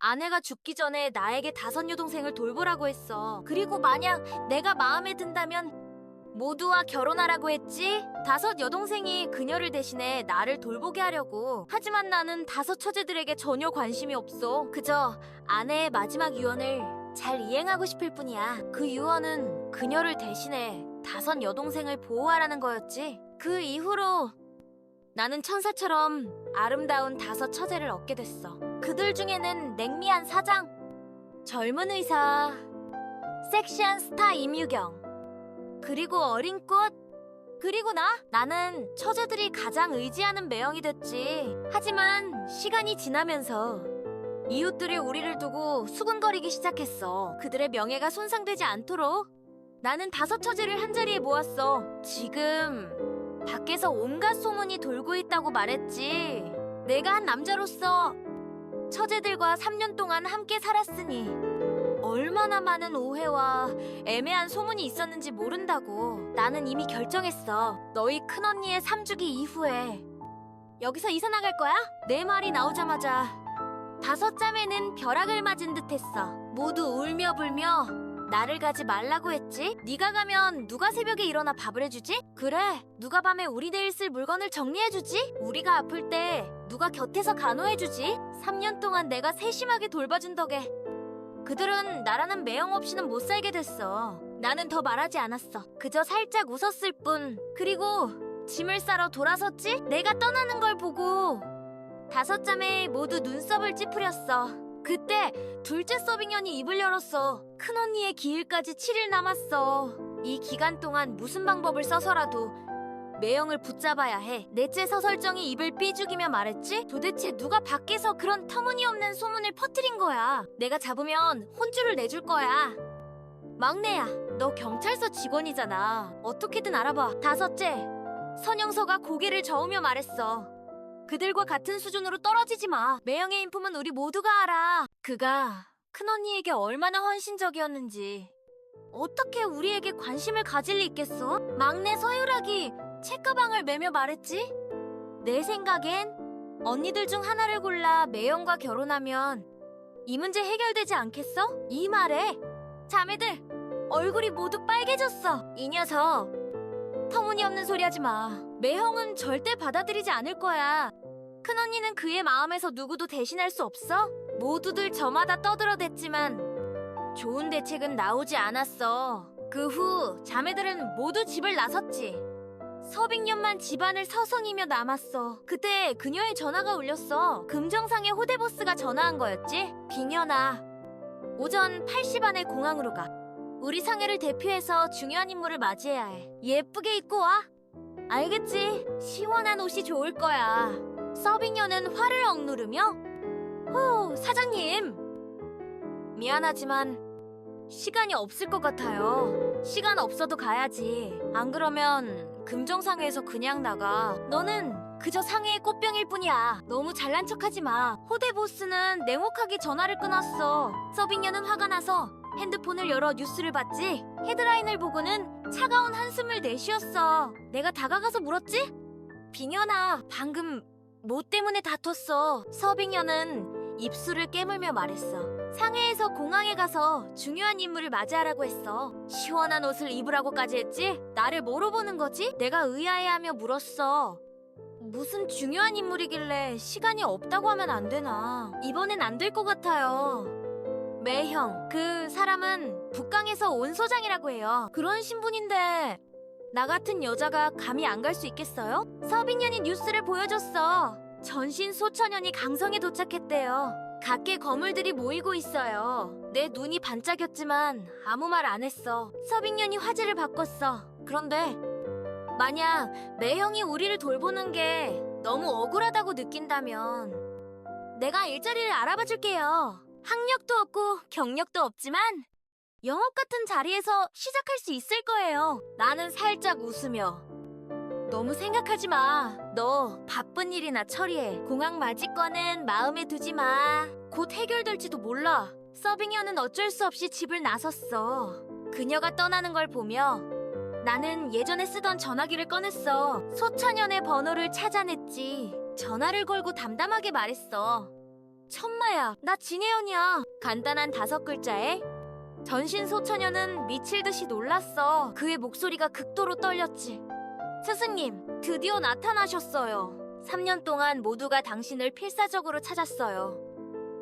아내가 죽기 전에 나에게 5 여동생을 돌보라고 했어. 그리고 만약 내가 마음에 든다면 모두와 결혼하라고 했지? 5 여동생이 그녀를 대신해 나를 돌보게 하려고. 하지만 나는 5 처제들에게 전혀 관심이 없어. 그저 아내의 마지막 유언을 잘 이행하고 싶을 뿐이야. 그 유언은 그녀를 대신해 5 여동생을 보호하라는 거였지. 그 이후로 나는 천사처럼 아름다운 5 처제를 얻게 됐어. 그들 중에는 냉미한 사장, 젊은 의사, 섹시한 스타 임유경, 그리고 어린 꽃, 그리고 나는 처제들이 가장 의지하는 매형이 됐지. 하지만 시간이 지나면서 이웃들이 우리를 두고 수군거리기 시작했어. 그들의 명예가 손상되지 않도록 나는 5 처제를 한자리에 모았어. 지금 밖에서 온갖 소문이 돌고 있다고 말했지. 내가 한 남자로서 처제들과 3년 동안 함께 살았으니 얼마나 많은 오해와 애매한 소문이 있었는지 모른다고. 나는 이미 결정했어. 너희 큰언니의 3주기 이후에 여기서 이사 나갈 거야? 내 말이 나오자마자 5자매는 벼락을 맞은 듯했어. 모두 울며 불며 나를 가지 말라고 했지? 네가 가면 누가 새벽에 일어나 밥을 해주지? 그래, 누가 밤에 우리 내일 쓸 물건을 정리해주지? 우리가 아플 때 누가 곁에서 간호해주지? 3년 동안 내가 세심하게 돌봐준 덕에 그들은 나라는 매형 없이는 못 살게 됐어. 나는 더 말하지 않았어. 그저 살짝 웃었을 뿐. 그리고 짐을 싸러 돌아섰지? 내가 떠나는 걸 보고 5자매 모두 눈썹을 찌푸렸어. 그때 둘째 서빙년이 입을 열었어. 큰언니의 기일까지 7일 남았어. 이 기간 동안 무슨 방법을 써서라도 매형을 붙잡아야 해. 넷째 서설정이 입을 삐죽이며 말했지? 도대체 누가 밖에서 그런 터무니없는 소문을 퍼뜨린 거야. 내가 잡으면 혼쭐을 내줄 거야. 막내야, 너 경찰서 직원이잖아. 어떻게든 알아봐. 5째, 선영서가 고개를 저으며 말했어. 그들과 같은 수준으로 떨어지지 마. 매형의 인품은 우리 모두가 알아. 그가 큰언니에게 얼마나 헌신적이었는지. 어떻게 우리에게 관심을 가질 리 있겠어? 막내 서유락이 책가방을 메며 말했지? 내 생각엔 언니들 중 하나를 골라 매형과 결혼하면 이 문제 해결되지 않겠어? 이 말에 자매들 얼굴이 모두 빨개졌어. 이 녀석, 터무니없는 소리 하지 마. 매형은 절대 받아들이지 않을 거야. 큰언니는 그의 마음에서 누구도 대신할 수 없어? 모두들 저마다 떠들어댔지만 좋은 대책은 나오지 않았어. 그 후 자매들은 모두 집을 나섰지. 서빙년만 집안을 서성이며 남았어. 그때 그녀의 전화가 울렸어. 금정상의 호대보스가 전화한 거였지. 빙연아, 오전 8시 반에 공항으로 가. 우리 상해를 대표해서 중요한 임무를 맞이해야 해. 예쁘게 입고 와. 알겠지? 시원한 옷이 좋을 거야. 서빙녀는 화를 억누르며 사장님, 미안하지만 시간이 없을 것 같아요. 시간 없어도 가야지. 안 그러면 금정상회에서 그냥 나가. 너는 그저 상해의 꽃병일 뿐이야. 너무 잘난 척하지 마. 호대보스는 냉혹하게 전화를 끊었어. 서빙녀는 화가 나서 핸드폰을 열어 뉴스를 봤지. 헤드라인을 보고는 차가운 한숨을 내쉬었어. 내가 다가가서 물었지? 빙연아, 방금 뭐 때문에 다퉜어? 서빙녀는 입술을 깨물며 말했어. 상해에서 공항에 가서 중요한 임무를 맞이하라고 했어. 시원한 옷을 입으라고까지 했지? 나를 뭐로 보는 거지? 내가 의아해하며 물었어. 무슨 중요한 인물이길래 시간이 없다고 하면 안 되나? 이번엔 안 될 것 같아요. 매형, 그 사람은 북강에서 온 소장이라고 해요. 그런 신분인데 나 같은 여자가 감히 안 갈 수 있겠어요? 서빙년이 뉴스를 보여줬어. 전신 소천연이 강성에 도착했대요. 각계 거물들이 모이고 있어요. 내 눈이 반짝였지만 아무 말 안 했어. 서빙년이 화제를 바꿨어. 그런데 만약 매형이 우리를 돌보는 게 너무 억울하다고 느낀다면 내가 일자리를 알아봐 줄게요. 학력도 없고 경력도 없지만 영업 같은 자리에서 시작할 수 있을 거예요. 나는 살짝 웃으며 너무 생각하지 마. 너 바쁜 일이나 처리해. 공항 맞이권은 마음에 두지 마. 곧 해결될지도 몰라. 서빙녀는 어쩔 수 없이 집을 나섰어. 그녀가 떠나는 걸 보며 나는 예전에 쓰던 전화기를 꺼냈어. 소천연의 번호를 찾아냈지. 전화를 걸고 담담하게 말했어. 천마야, 나 진혜연이야. 간단한 5글자에 전신 소처녀는 미칠 듯이 놀랐어. 그의 목소리가 극도로 떨렸지. 스승님, 드디어 나타나셨어요. 3년 동안 모두가 당신을 필사적으로 찾았어요.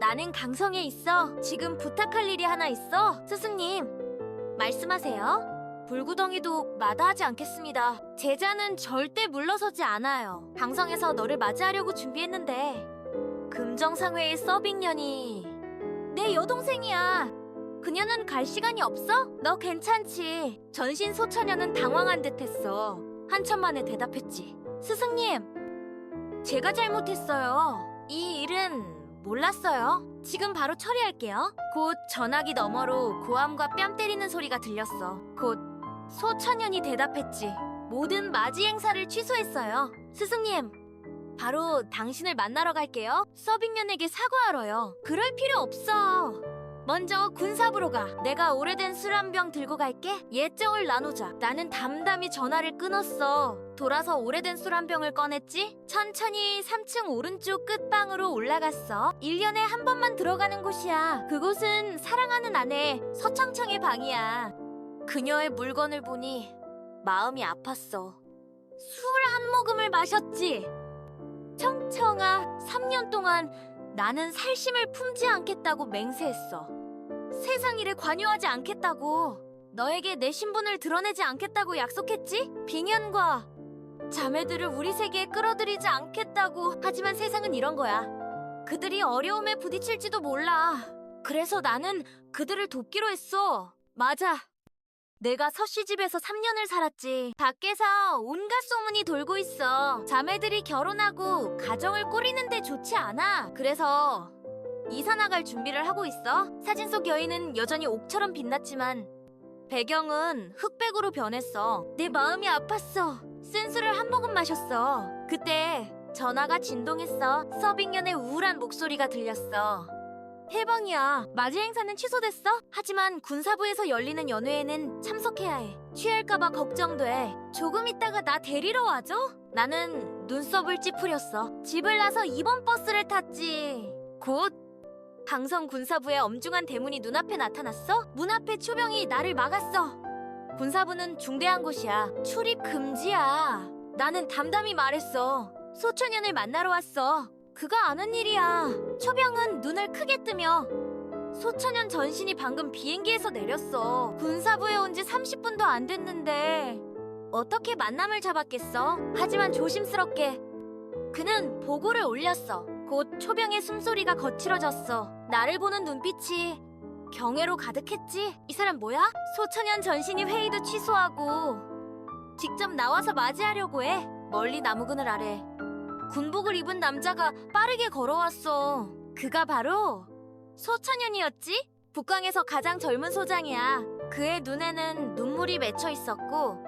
나는 강성에 있어. 지금 부탁할 일이 하나 있어. 스승님, 말씀하세요. 불구덩이도 마다하지 않겠습니다. 제자는 절대 물러서지 않아요. 강성에서 너를 맞이하려고 준비했는데 금정상회의 서빙년이 내 여동생이야. 그녀는 갈 시간이 없어? 너 괜찮지? 전신 소처녀는 당황한 듯했어. 한참 만에 대답했지. 스승님, 제가 잘못했어요. 이 일은 몰랐어요. 지금 바로 처리할게요. 곧 전화기 너머로 고함과 뺨 때리는 소리가 들렸어. 곧 소처년이 대답했지. 모든 맞이 행사를 취소했어요. 스승님, 바로 당신을 만나러 갈게요. 서빙년에게 사과하러요. 그럴 필요 없어. 먼저 군사부로 가. 내가 오래된 술 한 병 들고 갈게. 예정을 나누자. 나는 담담히 전화를 끊었어. 돌아서 오래된 술 한 병을 꺼냈지. 천천히 3층 오른쪽 끝방으로 올라갔어. 1년에 한 번만 들어가는 곳이야. 그곳은 사랑하는 아내 서청청의 방이야. 그녀의 물건을 보니 마음이 아팠어. 술 한 모금을 마셨지. 청청아, 3년 동안 나는 살심을 품지 않겠다고 맹세했어. 세상 일에 관여하지 않겠다고. 너에게 내 신분을 드러내지 않겠다고 약속했지? 빙연과 자매들을 우리 세계에 끌어들이지 않겠다고. 하지만 세상은 이런 거야. 그들이 어려움에 부딪힐지도 몰라. 그래서 나는 그들을 돕기로 했어. 맞아. 내가 서씨 집에서 3년을 살았지. 밖에서 온갖 소문이 돌고 있어. 자매들이 결혼하고 가정을 꾸리는데 좋지 않아. 그래서 이사 나갈 준비를 하고 있어. 사진 속 여인은 여전히 옥처럼 빛났지만 배경은 흑백으로 변했어. 내 마음이 아팠어. 쓴 술을 한 모금 마셨어. 그때 전화가 진동했어. 서빙년의 우울한 목소리가 들렸어. 해방이야. 맞이 행사는 취소됐어? 하지만 군사부에서 열리는 연회에는 참석해야 해. 취할까봐 걱정돼. 조금 있다가 나 데리러 와줘? 나는 눈썹을 찌푸렸어. 집을 나서 2번 버스를 탔지. 곧 강성 군사부의 엄중한 대문이 눈앞에 나타났어. 문 앞에 초병이 나를 막았어. 군사부는 중대한 곳이야. 출입 금지야. 나는 담담히 말했어. 소초년을 만나러 왔어. 그가 아는 일이야. 초병은 눈을 크게 뜨며 소천년 전신이 방금 비행기에서 내렸어. 군사부에 온 지 30분도 안 됐는데 어떻게 만남을 잡았겠어? 하지만 조심스럽게 그는 보고를 올렸어. 곧 초병의 숨소리가 거칠어졌어. 나를 보는 눈빛이 경애로 가득했지. 이 사람 뭐야? 소천년 전신이 회의도 취소하고 직접 나와서 맞이하려고 해. 멀리 나무 그늘 아래 군복을 입은 남자가 빠르게 걸어왔어. 그가 바로 소천연이었지? 북강에서 가장 젊은 소장이야. 그의 눈에는 눈물이 맺혀 있었고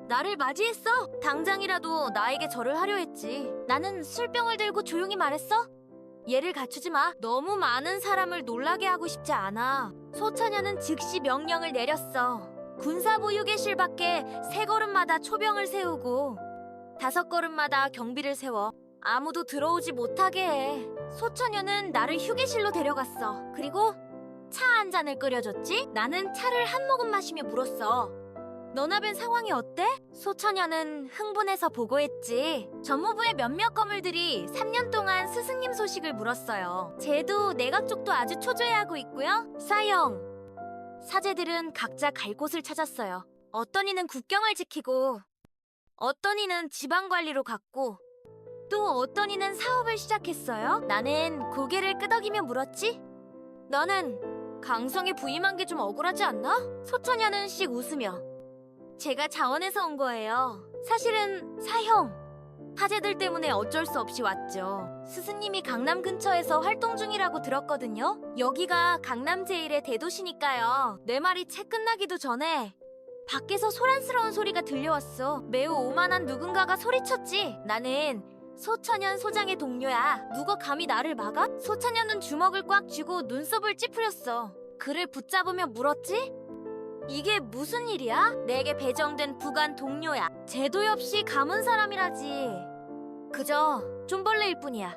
나를 맞이했어. 당장이라도 나에게 절을 하려 했지. 나는 술병을 들고 조용히 말했어. 예를 갖추지 마. 너무 많은 사람을 놀라게 하고 싶지 않아. 소천연은 즉시 명령을 내렸어. 군사부 휴게실 밖에 3걸음마다 초병을 세우고 5걸음마다 경비를 세워 아무도 들어오지 못하게 해. 소처녀는 나를 휴게실로 데려갔어. 그리고 차 한 잔을 끓여줬지? 나는 차를 한 모금 마시며 물었어. 너나벤 상황이 어때? 소처녀는 흥분해서 보고했지. 전무부의 몇몇 거물들이 3년 동안 스승님 소식을 물었어요. 제도 내각 쪽도 아주 초조해하고 있고요. 사형. 사제들은 각자 갈 곳을 찾았어요. 어떤 이는 국경을 지키고 어떤 이는 지방관리로 갔고 또 어떤 이는 사업을 시작했어요. 나는 고개를 끄덕이며 물었지. 너는 강성에 부임한 게 좀 억울하지 않나? 소처녀는 씩 웃으며 제가 자원해서 온 거예요. 사실은 사형. 사제들 때문에 어쩔 수 없이 왔죠. 스승님이 강남 근처에서 활동 중이라고 들었거든요. 여기가 강남 제일의 대도시니까요. 내 말이 채 끝나기도 전에 밖에서 소란스러운 소리가 들려왔어. 매우 오만한 누군가가 소리쳤지. 나는 소천연 소장의 동료야. 누가 감히 나를 막아? 소천연은 주먹을 꽉 쥐고 눈썹을 찌푸렸어. 그를 붙잡으며 물었지? 이게 무슨 일이야? 내게 배정된 부관 동료야. 제도 없이 감은 사람이라지. 그저 쫌벌레일 뿐이야.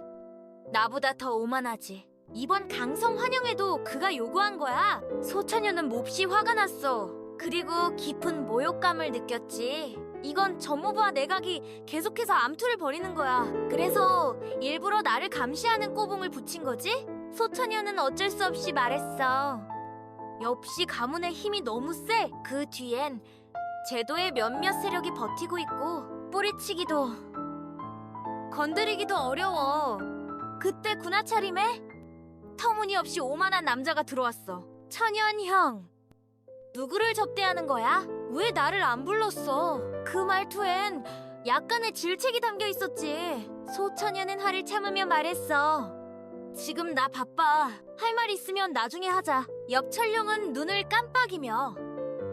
나보다 더 오만하지. 이번 강성 환영회도 그가 요구한 거야. 소찬현은 몹시 화가 났어. 그리고 깊은 모욕감을 느꼈지. 이건 전무부와 내각이 계속해서 암투를 벌이는 거야. 그래서 일부러 나를 감시하는 꼬붕을 붙인 거지? 소찬현은 어쩔 수 없이 말했어. 역시 가문의 힘이 너무 세. 그 뒤엔 제도의 몇몇 세력이 버티고 있고 뿌리치기도 건드리기도 어려워. 그때 군하차림에 터무니없이 오만한 남자가 들어왔어. 천현 형, 누구를 접대하는 거야? 왜 나를 안 불렀어? 그 말투엔 약간의 질책이 담겨 있었지. 소천현은 화를 참으며 말했어. 지금 나 바빠. 할 말 있으면 나중에 하자. 엽철룡은 눈을 깜빡이며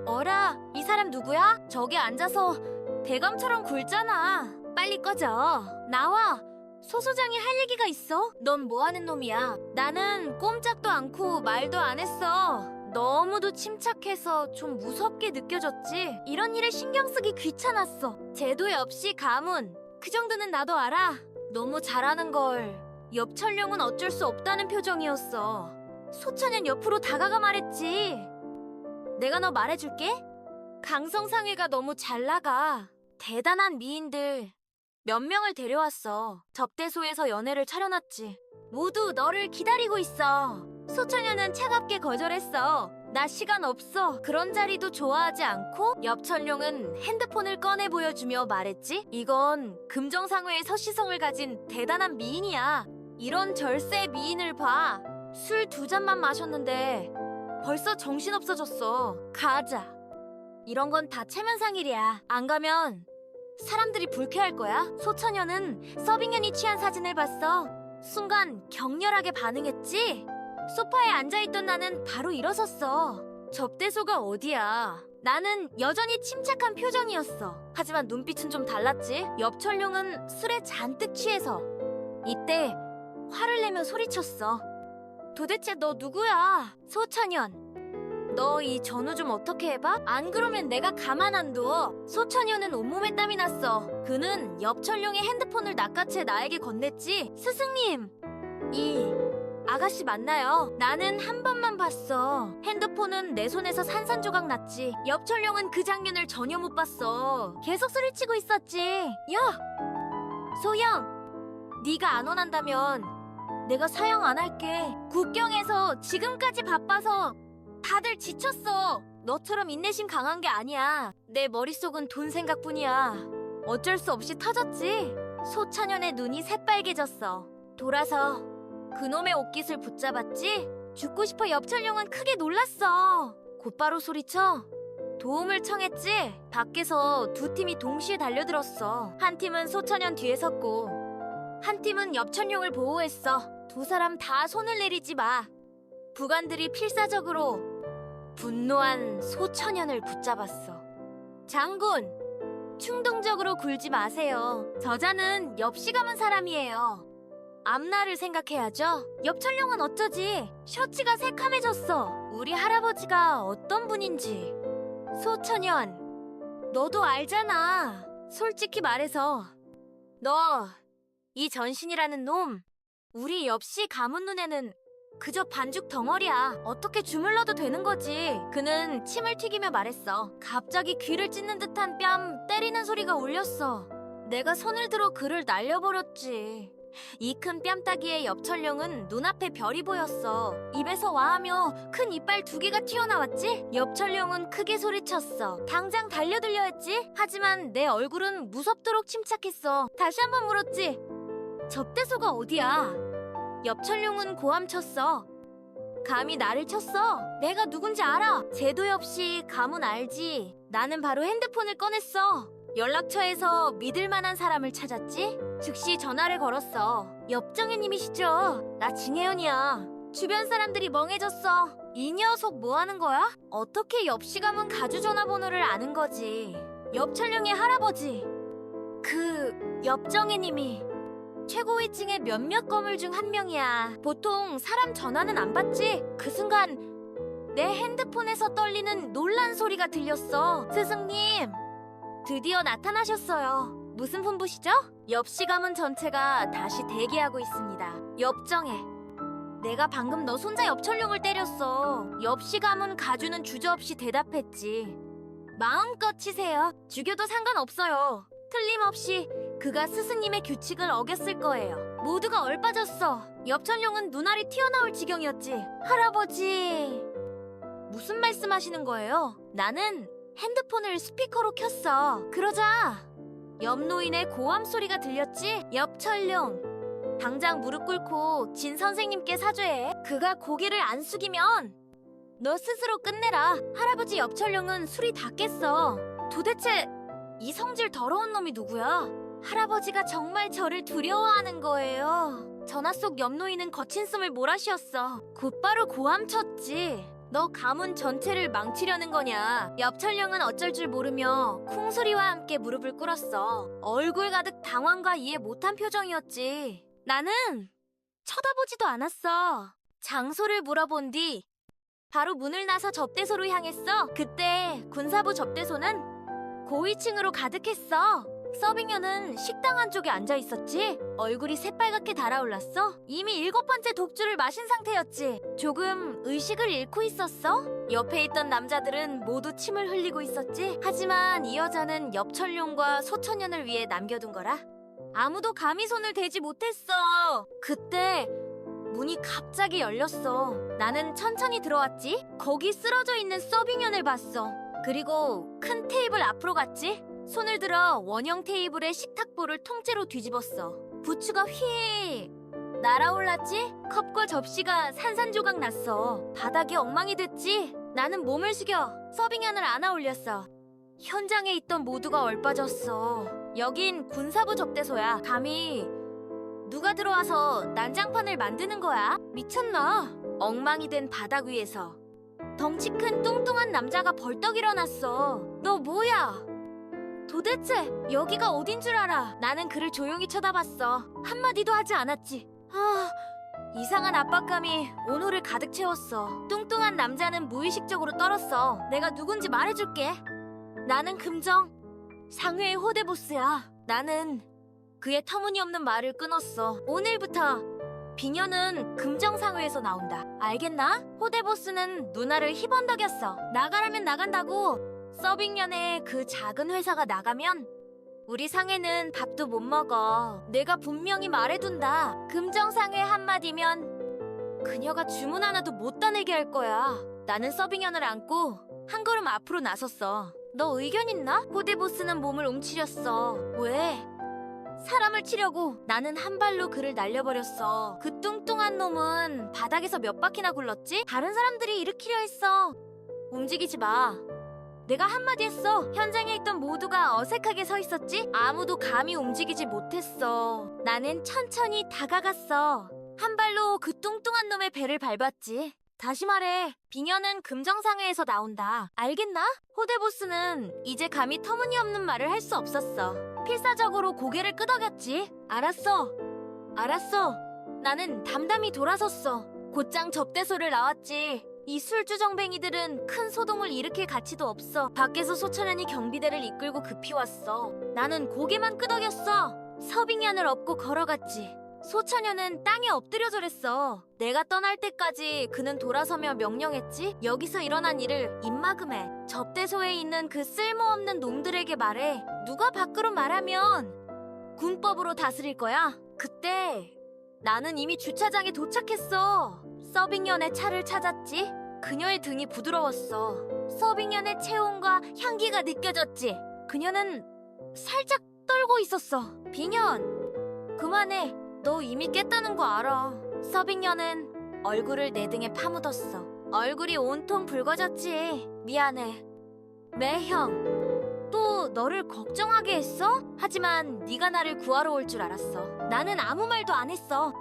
어라, 이 사람 누구야? 저기 앉아서 대감처럼 굴잖아. 빨리 꺼져. 나와. 소 소장이 할 얘기가 있어? 넌 뭐하는 놈이야? 나는 꼼짝도 않고 말도 안 했어. 너무도 침착해서 좀 무섭게 느껴졌지. 이런 일에 신경 쓰기 귀찮았어. 제도 없이 가문. 그 정도는 나도 알아. 너무 잘하는 걸. 엽철룡은 어쩔 수 없다는 표정이었어. 소천현 옆으로 다가가 말했지. 내가 너 말해줄게. 강성상회가 너무 잘 나가. 대단한 미인들 몇 명을 데려왔어. 접대소에서 연애를 차려놨지. 모두 너를 기다리고 있어. 소천현은 차갑게 거절했어. 나 시간 없어. 그런 자리도 좋아하지 않고 엽철룡은 핸드폰을 꺼내 보여주며 말했지. 이건 금정상회의 서시성을 가진 대단한 미인이야. 이런 절세 미인을 봐. 술 2잔만 마셨는데 벌써 정신없어졌어. 가자. 이런 건 다 체면상일이야. 안 가면 사람들이 불쾌할 거야. 소천현은 서빙현이 취한 사진을 봤어. 순간 격렬하게 반응했지. 소파에 앉아있던 나는 바로 일어섰어. 접대소가 어디야? 나는 여전히 침착한 표정이었어. 하지만 눈빛은 좀 달랐지. 엽철룡은 술에 잔뜩 취해서 이때 화를 내며 소리쳤어. 도대체 너 누구야? 소천현. 너 이 전우 좀 어떻게 해봐? 안 그러면 내가 가만 안 둬. 소천현은 온몸에 땀이 났어. 그는 엽철룡의 핸드폰을 낚아채 나에게 건넸지. 스승님, 이 아가씨 맞나요? 나는 한 번만 봤어. 핸드폰은 내 손에서 산산조각 났지. 엽철룡은 그 장면을 전혀 못 봤어. 계속 소리치고 있었지. 야! 소영! 네가 안 원한다면 내가 사형 안 할게. 국경에서 지금까지 바빠서 다들 지쳤어. 너처럼 인내심 강한 게 아니야. 내 머릿속은 돈 생각뿐이야. 어쩔 수 없이 터졌지. 소찬현의 눈이 새빨개졌어. 돌아서 그놈의 옷깃을 붙잡았지. 죽고 싶어. 엽철룡은 크게 놀랐어. 곧바로 소리쳐 도움을 청했지. 밖에서 두 팀이 동시에 달려들었어. 한 팀은 소찬현 뒤에 섰고 한 팀은 엽철룡을 보호했어. 두 사람 다 손을 내리지 마. 부관들이 필사적으로 분노한 소천현을 붙잡았어. 장군, 충동적으로 굴지 마세요. 저자는 엽씨 가문 사람이에요. 앞날을 생각해야죠. 엽철룡은 어쩌지? 셔츠가 새카매졌어. 우리 할아버지가 어떤 분인지. 소천현, 너도 알잖아. 솔직히 말해서 너 이 전신이라는 놈 우리 엽씨 가문 눈에는 그저 반죽 덩어리야. 어떻게 주물러도 되는 거지. 그는 침을 튀기며 말했어. 갑자기 귀를 찢는 듯한 뺨 때리는 소리가 울렸어. 내가 손을 들어 그를 날려버렸지. 이 큰 뺨따기에 엽철룡은 눈앞에 별이 보였어. 입에서 와하며 큰 이빨 2개가 튀어나왔지. 엽철룡은 크게 소리쳤어. 당장 달려들려 했지. 하지만 내 얼굴은 무섭도록 침착했어. 다시 한번 물었지. 접대소가 어디야? 엽철룡은 고함쳤어. 감히 나를 쳤어? 내가 누군지 알아. 제도 없이 가문 알지. 나는 바로 핸드폰을 꺼냈어. 연락처에서 믿을 만한 사람을 찾았지. 즉시 전화를 걸었어. 엽정혜님이시죠? 나 진혜연이야. 주변 사람들이 멍해졌어. 이 녀석 뭐 하는 거야? 어떻게 엽씨 가문 가주 전화번호를 아는 거지? 엽철룡의 할아버지. 그 엽정혜님이 최고위층의 몇몇 거물 중 한 명이야. 보통 사람 전화는 안 받지. 그 순간 내 핸드폰에서 떨리는 놀란 소리가 들렸어. 스승님, 드디어 나타나셨어요. 무슨 분부시죠? 엽씨 가문 전체가 다시 대기하고 있습니다. 엽정혜, 내가 방금 너 손자 엽철룡을 때렸어. 엽씨 가문 가주는 주저없이 대답했지. 마음껏 치세요. 죽여도 상관없어요. 틀림없이 그가 스승님의 규칙을 어겼을 거예요. 모두가 얼빠졌어. 엽철룡은 눈알이 튀어나올 지경이었지. 할아버지... 무슨 말씀하시는 거예요? 나는 핸드폰을 스피커로 켰어. 그러자 옆노인의 고함 소리가 들렸지? 엽철룡, 당장 무릎 꿇고 진 선생님께 사죄해. 그가 고개를 안 숙이면 너 스스로 끝내라. 할아버지 엽철룡은 술이 다 깼어. 도대체 이 성질 더러운 놈이 누구야? 할아버지가 정말 저를 두려워하는 거예요. 전화 속 옆노인은 거친 숨을 몰아쉬었어. 곧바로 고함 쳤지. 너 가문 전체를 망치려는 거냐? 엽철룡은 어쩔 줄 모르며 쿵소리와 함께 무릎을 꿇었어. 얼굴 가득 당황과 이해 못한 표정이었지. 나는 쳐다보지도 않았어. 장소를 물어본 뒤 바로 문을 나서 접대소로 향했어. 그때 군사부 접대소는 고위층으로 가득했어. 서빙녀는 식당 한쪽에 앉아 있었지. 얼굴이 새빨갛게 달아올랐어. 이미 7번째 독주를 마신 상태였지. 조금 의식을 잃고 있었어. 옆에 있던 남자들은 모두 침을 흘리고 있었지. 하지만 이 여자는 엽철룡과 소천연을 위해 남겨둔 거라. 아무도 감히 손을 대지 못했어. 그때 문이 갑자기 열렸어. 나는 천천히 들어왔지. 거기 쓰러져 있는 서빙년을 봤어. 그리고 큰 테이블 앞으로 갔지. 손을 들어 원형 테이블에 식탁보를 통째로 뒤집었어. 부추가 휙 날아올랐지? 컵과 접시가 산산조각 났어. 바닥이 엉망이 됐지? 나는 몸을 숙여 서빙현을 안아 올렸어. 현장에 있던 모두가 얼빠졌어. 여긴 군사부 접대소야. 감히 누가 들어와서 난장판을 만드는 거야? 미쳤나? 엉망이 된 바닥 위에서 덩치 큰 뚱뚱한 남자가 벌떡 일어났어. 너 뭐야? 도대체 여기가 어딘 줄 알아? 나는 그를 조용히 쳐다봤어. 한마디도 하지 않았지. 이상한 압박감이 온호를 가득 채웠어. 뚱뚱한 남자는 무의식적으로 떨었어. 내가 누군지 말해줄게. 나는 금정, 상회의 호대보스야. 나는 그의 터무니없는 말을 끊었어. 오늘부터 비녀는 금정상회에서 나온다. 알겠나? 호대보스는 누나를 희번덕였어. 나가라면 나간다고. 서빙년의 그 작은 회사가 나가면 우리 상회는 밥도 못 먹어. 내가 분명히 말해둔다. 금정상회 한마디면 그녀가 주문 하나도 못 따내게 할 거야. 나는 서빙년을 안고 한 걸음 앞으로 나섰어. 너 의견 있나? 호대보스는 몸을 움츠렸어. 왜? 사람을 치려고. 나는 한 발로 그를 날려버렸어. 그 뚱뚱한 놈은 바닥에서 몇 바퀴나 굴렀지? 다른 사람들이 일으키려 했어. 움직이지 마. 내가 한마디 했어. 현장에 있던 모두가 어색하게 서 있었지? 아무도 감히 움직이지 못했어. 나는 천천히 다가갔어. 한 발로 그 뚱뚱한 놈의 배를 밟았지. 다시 말해, 비녀는 금정상회에서 나온다. 알겠나? 호대보스는 이제 감히 터무니없는 말을 할 수 없었어. 필사적으로 고개를 끄덕였지. 알았어. 알았어. 나는 담담히 돌아섰어. 곧장 접대소를 나왔지. 이 술주정뱅이들은 큰 소동을 일으킬 가치도 없어. 밖에서 소천연이 경비대를 이끌고 급히 왔어. 나는 고개만 끄덕였어. 서빙년을 업고 걸어갔지. 소천연은 땅에 엎드려 절했어. 내가 떠날 때까지 그는 돌아서며 명령했지. 여기서 일어난 일을 입막음해. 접대소에 있는 그 쓸모없는 놈들에게 말해. 누가 밖으로 말하면 군법으로 다스릴 거야. 그때 나는 이미 주차장에 도착했어. 서빙년의 차를 찾았지. 그녀의 등이 부드러웠어. 서빙년의 체온과 향기가 느껴졌지. 그녀는 살짝 떨고 있었어. 비년, 그만해. 너 이미 깼다는 거 알아. 서빙년은 얼굴을 내 등에 파묻었어. 얼굴이 온통 붉어졌지. 미안해. 매형, 또 너를 걱정하게 했어? 하지만 네가 나를 구하러 올 줄 알았어. 나는 아무 말도 안 했어.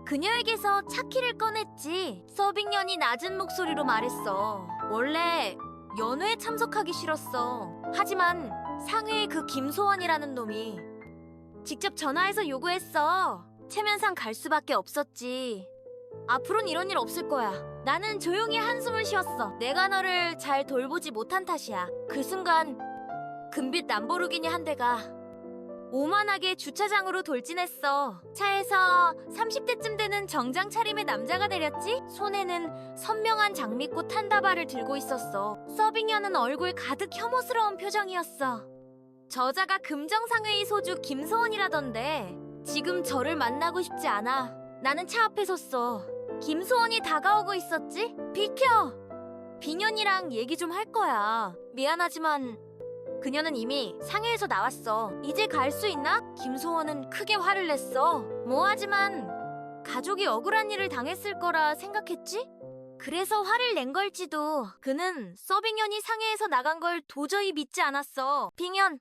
그녀에게서 차키를 꺼냈지. 서빙년이 낮은 목소리로 말했어. 원래 연회에 참석하기 싫었어. 하지만 상회의 그 김소원이라는 놈이 직접 전화해서 요구했어. 체면상 갈 수밖에 없었지. 앞으로는 이런 일 없을 거야. 나는 조용히 한숨을 쉬었어. 내가 너를 잘 돌보지 못한 탓이야. 그 순간 금빛 람보르기니 한 대가 오만하게 주차장으로 돌진했어. 차에서 30대쯤 되는 정장 차림의 남자가 내렸지? 손에는 선명한 장미꽃 한 다발을 들고 있었어. 서빙녀는 얼굴 가득 혐오스러운 표정이었어. 저자가 금정상의 소주 김소원이라던데 지금 저를 만나고 싶지 않아. 나는 차 앞에 섰어. 김소원이 다가오고 있었지? 비켜! 비년이랑 얘기 좀 할 거야. 미안하지만 그녀는 이미 상해에서 나왔어. 이제 갈 수 있나? 김소원은 크게 화를 냈어. 뭐하지만 가족이 억울한 일을 당했을 거라 생각했지? 그래서 화를 낸 걸지도. 그는 서빙년이 상해에서 나간 걸 도저히 믿지 않았어. 빙연,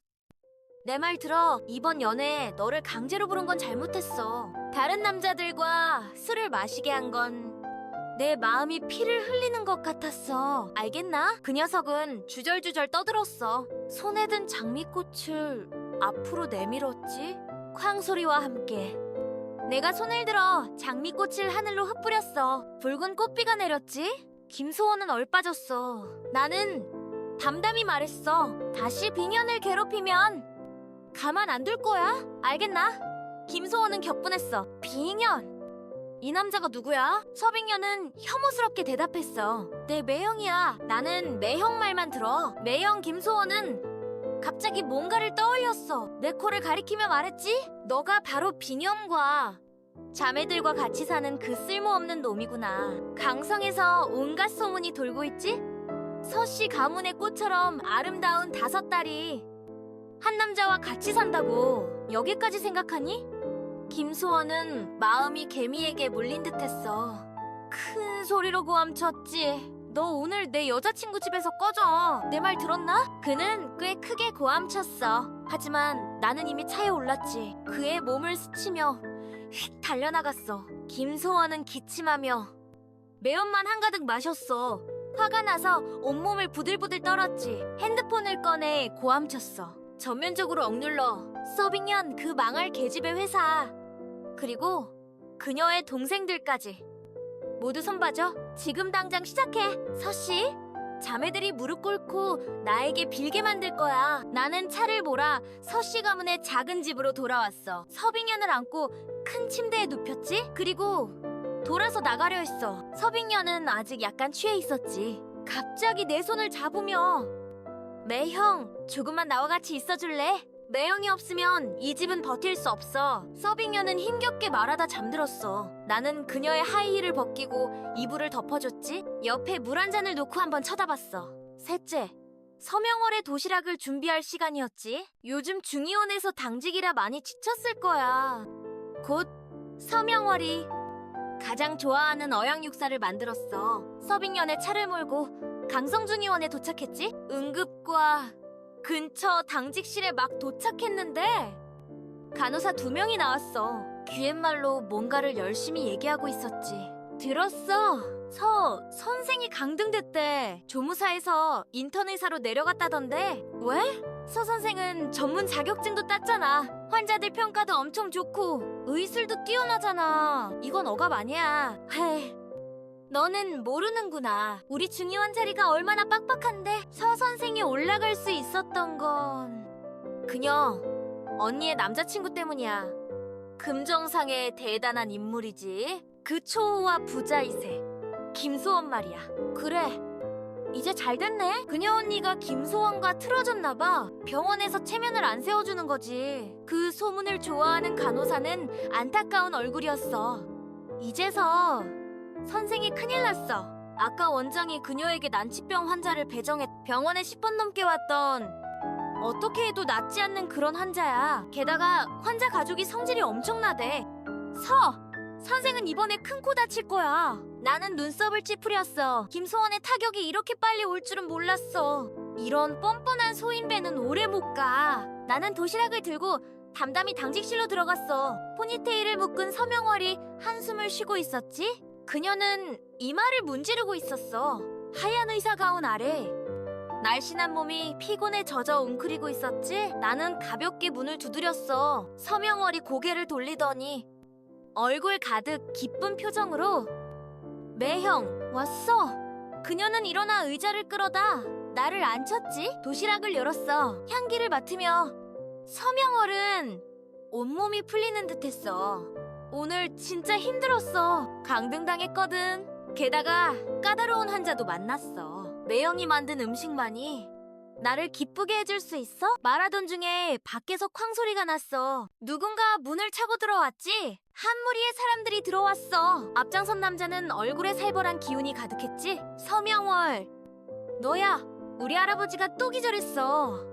내 말 들어. 이번 연애에 너를 강제로 부른 건 잘못했어. 다른 남자들과 술을 마시게 한 건 내 마음이 피를 흘리는 것 같았어. 알겠나? 그 녀석은 주절주절 떠들었어. 손에 든 장미꽃을 앞으로 내밀었지? 쾅 소리와 함께 내가 손을 들어 장미꽃을 하늘로 흩뿌렸어. 붉은 꽃비가 내렸지? 김소원은 얼빠졌어. 나는 담담히 말했어. 다시 빙연을 괴롭히면 가만 안 둘 거야. 알겠나? 김소원은 격분했어. 빙연! 이 남자가 누구야? 서빙녀는 혐오스럽게 대답했어. 내 매형이야. 나는 매형 말만 들어. 매형 김소원은 갑자기 뭔가를 떠올렸어. 내 코를 가리키며 말했지? 너가 바로 빙연과 자매들과 같이 사는 그 쓸모없는 놈이구나. 강성에서 온갖 소문이 돌고 있지? 서씨 가문의 꽃처럼 아름다운 5딸이 한 남자와 같이 산다고. 여기까지 생각하니? 김소원은 마음이 개미에게 물린 듯했어. 큰 소리로 고함쳤지. 너 오늘 내 여자친구 집에서 꺼져. 내 말 들었나? 그는 꽤 크게 고함쳤어. 하지만 나는 이미 차에 올랐지. 그의 몸을 스치며 휙 달려나갔어. 김소원은 기침하며 매연만 한가득 마셨어. 화가 나서 온몸을 부들부들 떨었지. 핸드폰을 꺼내 고함쳤어. 전면적으로 억눌러. 서빙년 그 망할 계집의 회사. 그리고 그녀의 동생들까지 모두 손봐줘. 지금 당장 시작해. 서씨, 자매들이 무릎 꿇고 나에게 빌게 만들 거야. 나는 차를 몰아 서씨 가문의 작은 집으로 돌아왔어. 서빙년을 안고 큰 침대에 눕혔지? 그리고 돌아서 나가려 했어. 서빙년은 아직 약간 취해 있었지. 갑자기 내 손을 잡으며 매형, 조금만 나와 같이 있어줄래? 매형이 없으면 이 집은 버틸 수 없어. 서빙녀는 힘겹게 말하다 잠들었어. 나는 그녀의 하이힐을 벗기고 이불을 덮어줬지. 옆에 물 한 잔을 놓고 한번 쳐다봤어. 셋째, 서명월의 도시락을 준비할 시간이었지. 요즘 중의원에서 당직이라 많이 지쳤을 거야. 곧 서명월이 가장 좋아하는 어양육사를 만들었어. 서빙년의 차를 몰고 강성중의원에 도착했지. 응급과 근처 당직실에 막 도착했는데 간호사 2명이 나왔어. 귀갯말로 뭔가를 열심히 얘기하고 있었지. 들었어? 선생이 강등됐대. 조무사에서 인턴 의사로 내려갔다던데. 왜? 서 선생은 전문 자격증도 땄잖아. 환자들 평가도 엄청 좋고 의술도 뛰어나잖아. 이건 억압 아니야. 헤, 너는 모르는구나. 우리 중의원 자리가 얼마나 빡빡한데 서 선생이 올라갈 수 있었던 건 그녀 언니의 남자친구 때문이야. 금정상의 대단한 인물이지. 그 초호와 부자이세 김소원 말이야. 그래, 이제 잘 됐네. 그녀 언니가 김소원과 틀어졌나봐. 병원에서 체면을 안 세워주는 거지. 그 소문을 좋아하는 간호사는 안타까운 얼굴이었어. 이제서 선생이 큰일 났어. 아까 원장이 그녀에게 난치병 환자를 배정해 병원에 10번 넘게 왔던 어떻게 해도 낫지 않는 그런 환자야. 게다가 환자 가족이 성질이 엄청나대. 선생은 이번에 큰 코 다칠 거야. 나는 눈썹을 찌푸렸어. 김소원의 타격이 이렇게 빨리 올 줄은 몰랐어. 이런 뻔뻔한 소인배는 오래 못 가. 나는 도시락을 들고 담담히 당직실로 들어갔어. 포니테일을 묶은 서명월이 한숨을 쉬고 있었지. 그녀는 이마를 문지르고 있었어. 하얀 의사 가운 아래 날씬한 몸이 피곤에 젖어 웅크리고 있었지. 나는 가볍게 문을 두드렸어. 서명월이 고개를 돌리더니 얼굴 가득 기쁜 표정으로 매형, 왔어. 그녀는 일어나 의자를 끌어다 나를 앉혔지. 도시락을 열었어. 향기를 맡으며 서명월은 온몸이 풀리는 듯했어. 오늘 진짜 힘들었어. 강등당했거든. 게다가 까다로운 환자도 만났어. 매형이 만든 음식만이 나를 기쁘게 해줄 수 있어? 말하던 중에 밖에서 쾅 소리가 났어. 누군가 문을 차고 들어왔지? 한 무리의 사람들이 들어왔어. 앞장선 남자는 얼굴에 살벌한 기운이 가득했지? 서명월, 너야. 우리 할아버지가 또 기절했어.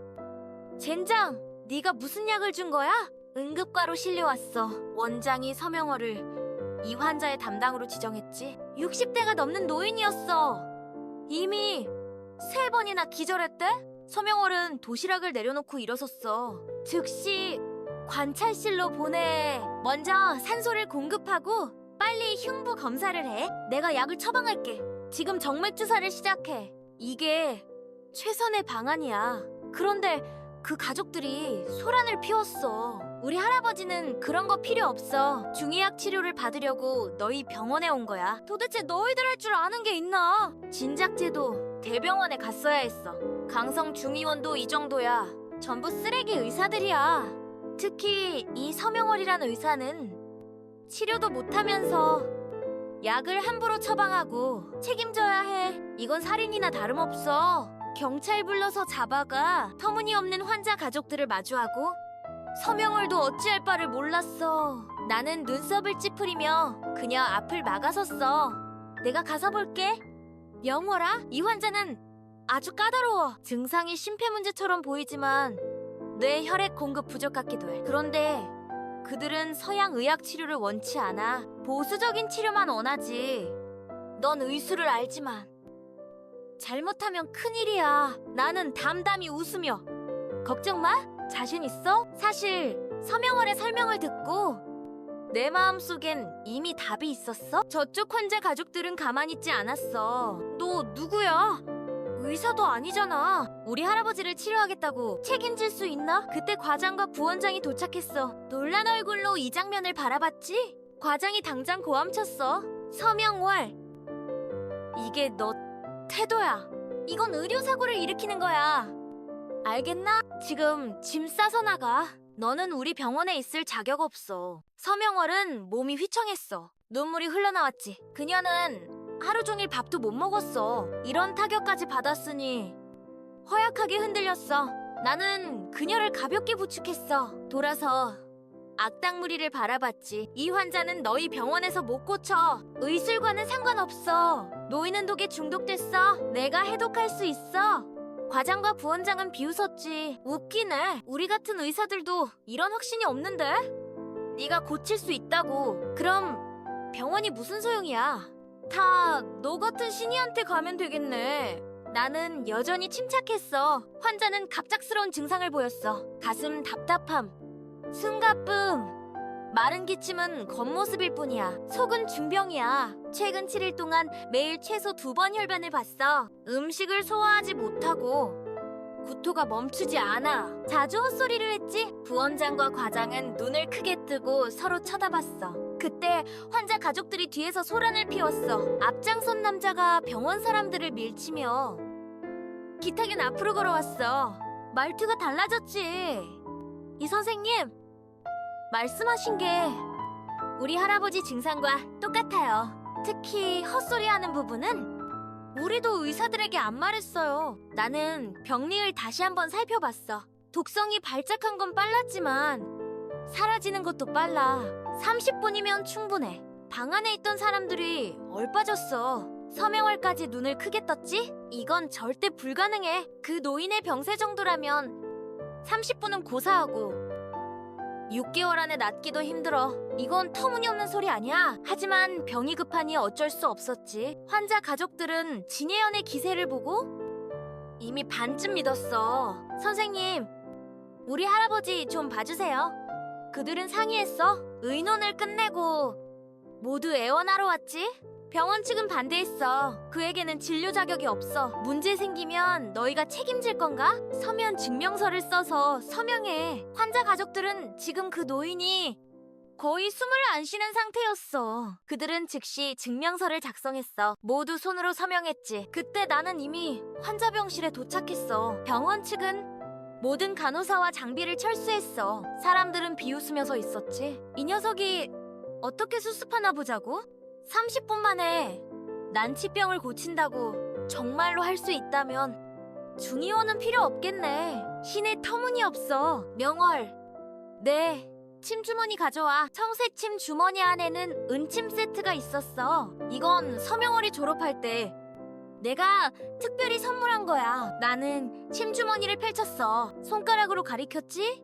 젠장, 네가 무슨 약을 준 거야? 응급과로 실려왔어. 원장이 서명월을 이 환자의 담당으로 지정했지. 60대가 넘는 노인이었어. 이미 3번이나 기절했대? 서명월은 도시락을 내려놓고 일어섰어. 즉시 관찰실로 보내. 먼저 산소를 공급하고 빨리 흉부 검사를 해. 내가 약을 처방할게. 지금 정맥 주사를 시작해. 이게 최선의 방안이야. 그런데 그 가족들이 소란을 피웠어. 우리 할아버지는 그런 거 필요 없어. 중의약 치료를 받으려고 너희 병원에 온 거야. 도대체 너희들 할 줄 아는 게 있나? 진작제도 대병원에 갔어야 했어. 강성 중의원도 이 정도야. 전부 쓰레기 의사들이야. 특히 이 서명월이라는 의사는 치료도 못하면서 약을 함부로 처방하고 책임져야 해. 이건 살인이나 다름없어. 경찰 불러서 잡아가 터무니없는 환자 가족들을 마주하고. 서명월도 어찌할 바를 몰랐어. 나는 눈썹을 찌푸리며 그녀 앞을 막아섰어. 내가 가서 볼게. 명월아, 이 환자는 아주 까다로워. 증상이 심폐문제처럼 보이지만 뇌 혈액 공급 부족 같기도 해. 그런데 그들은 서양 의학 치료를 원치 않아. 보수적인 치료만 원하지. 넌 의술을 알지만 잘못하면 큰일이야. 나는 담담히 웃으며 걱정 마. 자신 있어? 사실 서명월의 설명을 듣고 내 마음속엔 이미 답이 있었어. 저쪽 환자 가족들은 가만히 있지 않았어. 너 누구야? 의사도 아니잖아. 우리 할아버지를 치료하겠다고 책임질 수 있나? 그때 과장과 부원장이 도착했어. 놀란 얼굴로 이 장면을 바라봤지? 과장이 당장 고함쳤어. 서명월, 이게 너 태도야. 이건 의료사고를 일으키는 거야. 알겠나? 지금 짐 싸서 나가. 너는 우리 병원에 있을 자격 없어. 서명월은 몸이 휘청했어. 눈물이 흘러나왔지. 그녀는 하루 종일 밥도 못 먹었어. 이런 타격까지 받았으니 허약하게 흔들렸어. 나는 그녀를 가볍게 부축했어. 돌아서 악당무리를 바라봤지. 이 환자는 너희 병원에서 못 고쳐. 의술과는 상관없어. 노이는 독에 중독됐어. 내가 해독할 수 있어. 과장과 부원장은 비웃었지. 웃기네. 우리 같은 의사들도 이런 확신이 없는데? 네가 고칠 수 있다고. 그럼 병원이 무슨 소용이야? 다 너 같은 신이한테 가면 되겠네. 나는 여전히 침착했어. 환자는 갑작스러운 증상을 보였어. 가슴 답답함, 숨가쁨, 마른 기침은 겉모습일 뿐이야. 속은 중병이야. 최근 7일 동안 매일 최소 2번 혈변을 봤어. 음식을 소화하지 못하고 구토가 멈추지 않아. 자주 헛소리를 했지. 부원장과 과장은 눈을 크게 뜨고 서로 쳐다봤어. 그때 환자 가족들이 뒤에서 소란을 피웠어. 앞장선 남자가 병원 사람들을 밀치며 기탁은 앞으로 걸어왔어. 말투가 달라졌지. 이 선생님, 말씀하신 게 우리 할아버지 증상과 똑같아요. 특히 헛소리하는 부분은 우리도 의사들에게 안 말했어요. 나는 병리를 다시 한번 살펴봤어. 독성이 발작한 건 빨랐지만 사라지는 것도 빨라. 30분이면 충분해. 방 안에 있던 사람들이 얼빠졌어. 서명월까지 눈을 크게 떴지? 이건 절대 불가능해. 그 노인의 병세 정도라면 30분은 고사하고 6개월 안에 낫기도 힘들어. 이건 터무니없는 소리 아니야. 하지만 병이 급하니 어쩔 수 없었지. 환자 가족들은 진혜연의 기세를 보고 이미 반쯤 믿었어. 선생님, 우리 할아버지 좀 봐주세요. 그들은 상의했어. 의논을 끝내고 모두 애원하러 왔지? 병원 측은 반대했어. 그에게는 진료 자격이 없어. 문제 생기면 너희가 책임질 건가? 서면 증명서를 써서 서명해. 환자 가족들은 지금 그 노인이 거의 숨을 안 쉬는 상태였어. 그들은 즉시 증명서를 작성했어. 모두 손으로 서명했지. 그때 나는 이미 환자병실에 도착했어. 병원 측은 모든 간호사와 장비를 철수했어. 사람들은 비웃으며 서 있었지. 이 녀석이 어떻게 수습하나 보자고? 30분 만에 난치병을 고친다고 정말로 할 수 있다면 중의원은 필요 없겠네. 신의 터무니없어. 명월. 네. 침 주머니 가져와. 청색 침 주머니 안에는 은침 세트가 있었어. 이건 서명월이 졸업할 때 내가 특별히 선물한 거야. 나는 침 주머니를 펼쳤어. 손가락으로 가리켰지?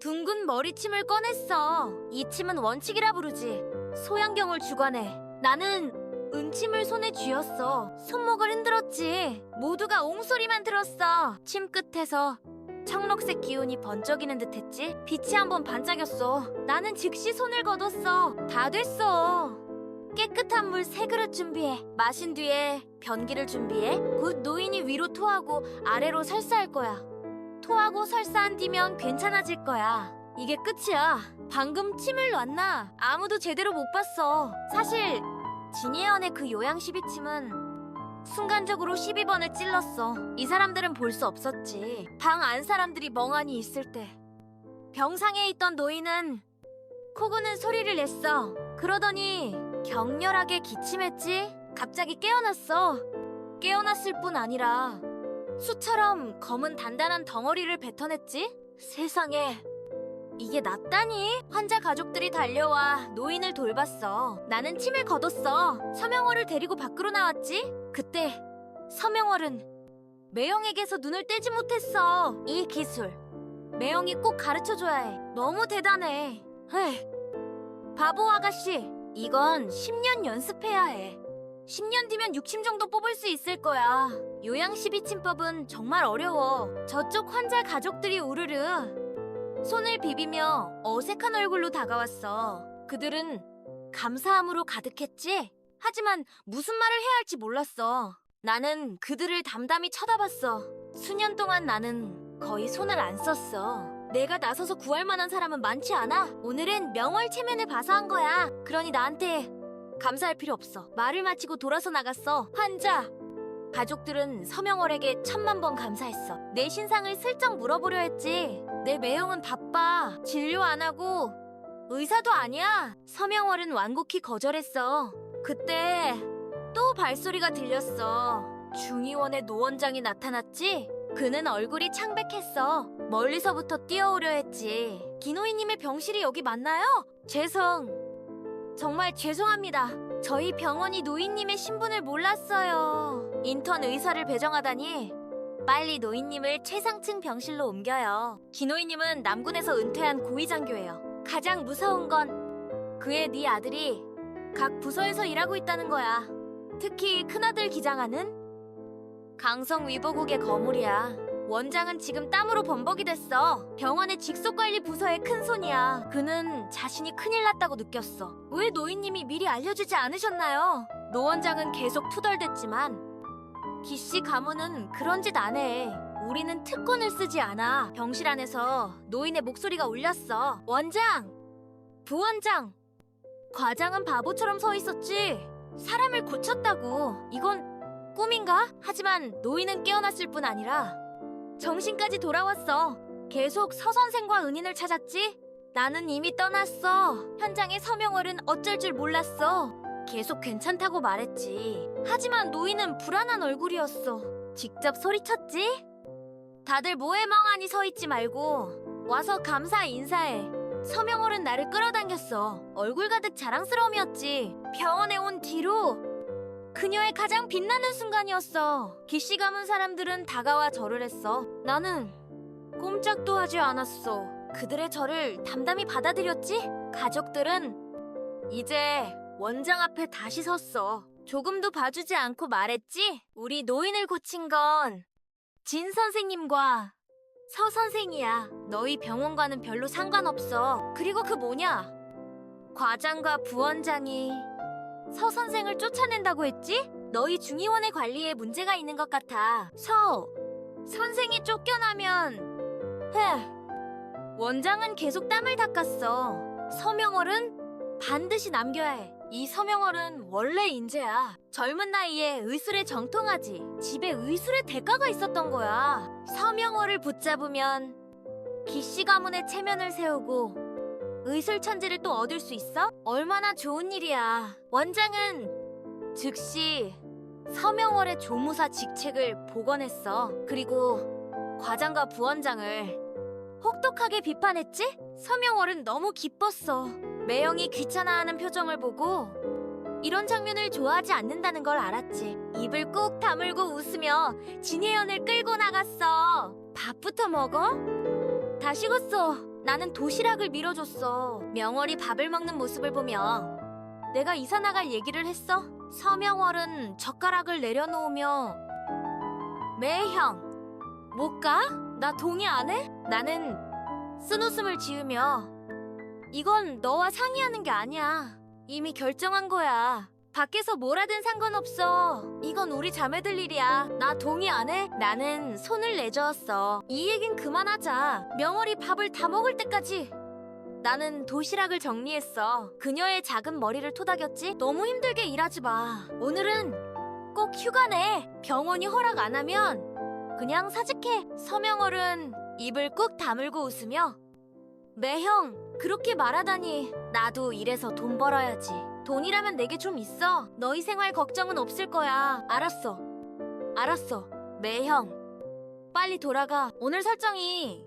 둥근 머리침을 꺼냈어. 이 침은 원칙이라 부르지. 소양경을 주관해. 나는 은침을 손에 쥐었어. 손목을 흔들었지. 모두가 옹소리만 들었어. 침 끝에서 청록색 기운이 번쩍이는 듯했지. 빛이 한번 반짝였어. 나는 즉시 손을 거뒀어. 다 됐어. 깨끗한 물 3그릇 준비해. 마신 뒤에 변기를 준비해. 곧 노인이 위로 토하고 아래로 설사할 거야. 토하고 설사한 뒤면 괜찮아질 거야. 이게 끝이야. 방금 침을 놨나? 아무도 제대로 못 봤어. 사실 진예언의 그 요양 12침은 순간적으로 12번을 찔렀어. 이 사람들은 볼 수 없었지. 방 안 사람들이 멍하니 있을 때. 병상에 있던 노인은 코고는 소리를 냈어. 그러더니 격렬하게 기침했지. 갑자기 깨어났어. 깨어났을 뿐 아니라 수처럼 검은 단단한 덩어리를 뱉어냈지. 세상에, 이게 낫다니? 환자 가족들이 달려와 노인을 돌봤어. 나는 침을 거뒀어. 서명월을 데리고 밖으로 나왔지. 그때 서명월은 매형에게서 눈을 떼지 못했어. 이 기술 매형이 꼭 가르쳐줘야 해. 너무 대단해. 바보 아가씨, 이건 10년 연습해야 해. 10년 뒤면 6침 정도 뽑을 수 있을 거야. 요양 12침법은 정말 어려워. 저쪽 환자 가족들이 우르르 손을 비비며 어색한 얼굴로 다가왔어. 그들은 감사함으로 가득했지? 하지만 무슨 말을 해야 할지 몰랐어. 나는 그들을 담담히 쳐다봤어. 수년 동안 나는 거의 손을 안 썼어. 내가 나서서 구할 만한 사람은 많지 않아. 오늘은 명월 체면을 봐서 한 거야. 그러니 나한테 감사할 필요 없어. 말을 마치고 돌아서 나갔어. 환자 가족들은 서명월에게 1000만 번 감사했어. 내 신상을 슬쩍 물어보려 했지. 내 매형은 바빠. 진료 안 하고 의사도 아니야. 서명월은 완곡히 거절했어. 그때 또 발소리가 들렸어. 중의원의 노원장이 나타났지? 그는 얼굴이 창백했어. 멀리서부터 뛰어오려 했지. 기노이님의 병실이 여기 맞나요? 정말 죄송합니다. 저희 병원이 노인님의 신분을 몰랐어요. 인턴 의사를 배정하다니. 빨리 노인님을 최상층 병실로 옮겨요. 기노이님은 남군에서 은퇴한 고위장교예요. 가장 무서운 건 그의 네 아들이 각 부서에서 일하고 있다는 거야. 특히 큰아들 기장하는 강성위보국의 거물이야. 원장은 지금 땀으로 범벅이 됐어. 병원의 직속관리 부서의 큰손이야. 그는 자신이 큰일 났다고 느꼈어. 왜 노인님이 미리 알려주지 않으셨나요? 노 원장은 계속 투덜댔지만 기씨 가문은 그런 짓 안 해. 우리는 특권을 쓰지 않아. 병실 안에서 노인의 목소리가 울렸어. 원장! 부원장! 과장은 바보처럼 서 있었지. 사람을 고쳤다고. 이건 꿈인가? 하지만 노인은 깨어났을 뿐 아니라 정신까지 돌아왔어. 계속 서 선생과 은인을 찾았지. 나는 이미 떠났어. 현장의 서명월은 어쩔 줄 몰랐어. 계속 괜찮다고 말했지. 하지만 노인은 불안한 얼굴이었어. 직접 소리쳤지? 다들 뭐해 멍하니 서 있지 말고 와서 감사 인사해. 서명월은 나를 끌어당겼어. 얼굴 가득 자랑스러움이었지. 병원에 온 뒤로 그녀의 가장 빛나는 순간이었어. 기씨 가문 사람들은 다가와 절을 했어. 나는 꼼짝도 하지 않았어. 그들의 절을 담담히 받아들였지? 가족들은 이제 원장 앞에 다시 섰어. 조금도 봐주지 않고 말했지? 우리 노인을 고친 건 진 선생님과 서 선생이야. 너희 병원과는 별로 상관없어. 그리고 그 뭐냐? 과장과 부원장이 서 선생을 쫓아낸다고 했지? 너희 중의원의 관리에 문제가 있는 것 같아. 선생이 쫓겨나면 원장은 계속 땀을 닦았어. 서명월은 반드시 남겨야 해. 이 서명월은 원래 인재야. 젊은 나이에 의술에 정통하지. 집에 의술의 대가가 있었던 거야. 서명월을 붙잡으면 기씨 가문의 체면을 세우고 의술 천지를 또 얻을 수 있어? 얼마나 좋은 일이야. 원장은 즉시 서명월의 조무사 직책을 복원했어. 그리고 과장과 부원장을 혹독하게 비판했지? 서명월은 너무 기뻤어. 매형이 귀찮아하는 표정을 보고 이런 장면을 좋아하지 않는다는 걸 알았지. 입을 꾹 다물고 웃으며 진혜연을 끌고 나갔어. 밥부터 먹어? 다 식었어. 나는 도시락을 밀어줬어. 명월이 밥을 먹는 모습을 보며 내가 이사 나갈 얘기를 했어. 서명월은 젓가락을 내려놓으며 매형 못 가? 나 동의 안 해? 나는 쓴웃음을 지으며 이건 너와 상의하는 게 아니야. 이미 결정한 거야. 밖에서 뭘 하든 상관없어. 이건 우리 자매들 일이야. 나 동의 안 해? 나는 손을 내저었어. 이 얘긴 그만하자. 명월이 밥을 다 먹을 때까지. 나는 도시락을 정리했어. 그녀의 작은 머리를 토닥였지? 너무 힘들게 일하지 마. 오늘은 꼭 휴가 내. 병원이 허락 안 하면 그냥 사직해. 서명월은 입을 꾹 다물고 웃으며 매형, 그렇게 말하다니. 나도 일해서 돈 벌어야지. 돈이라면 내게 좀 있어. 너희 생활 걱정은 없을 거야. 알았어. 알았어. 매형, 빨리 돌아가. 오늘 설정이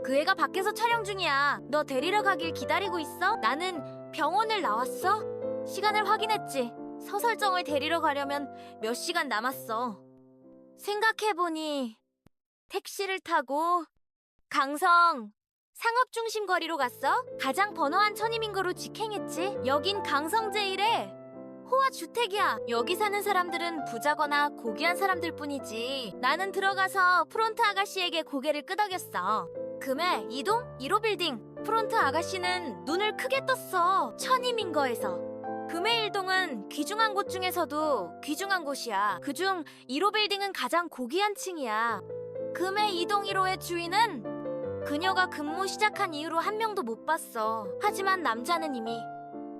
그 애가 밖에서 촬영 중이야. 너 데리러 가길 기다리고 있어? 나는 병원을 나왔어. 시간을 확인했지. 서설정을 데리러 가려면 몇 시간 남았어. 생각해보니 택시를 타고 강성 상업중심 거리로 갔어? 가장 번화한 천이민거로 직행했지. 여긴 강성 제1의 호화주택이야. 여기 사는 사람들은 부자거나 고귀한 사람들 뿐이지. 나는 들어가서 프론트 아가씨에게 고개를 끄덕였어. 금해 2동 1호 빌딩. 프론트 아가씨는 눈을 크게 떴어. 천이민거에서. 금해 1동은 귀중한 곳 중에서도 귀중한 곳이야. 그중 1호 빌딩은 가장 고귀한 층이야. 금해 2동 1호의 주인은 그녀가 근무 시작한 이후로 한 명도 못 봤어. 하지만 남자는 이미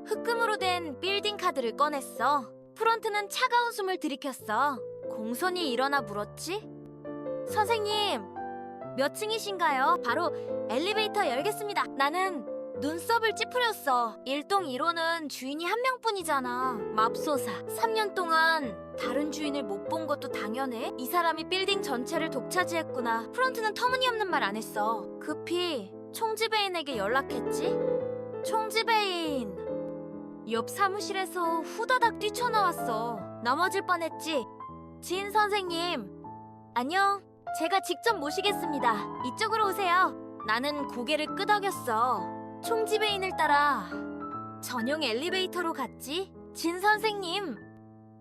흑금으로 된 빌딩 카드를 꺼냈어. 프런트는 차가운 숨을 들이켰어. 공손히 일어나 물었지? 선생님, 몇 층이신가요? 바로 엘리베이터 열겠습니다. 나는 눈썹을 찌푸렸어. 1동 1호는 주인이 한 명뿐이잖아. 맙소사. 3년 동안 다른 주인을 못 본 것도 당연해. 이 사람이 빌딩 전체를 독차지했구나. 프런트는 터무니없는 말 안 했어. 급히 총지배인에게 연락했지. 총지배인. 옆 사무실에서 후다닥 뛰쳐나왔어. 넘어질 뻔했지. 진 선생님. 안녕. 제가 직접 모시겠습니다. 이쪽으로 오세요. 나는 고개를 끄덕였어. 총지배인을 따라 전용 엘리베이터로 갔지. 진 선생님,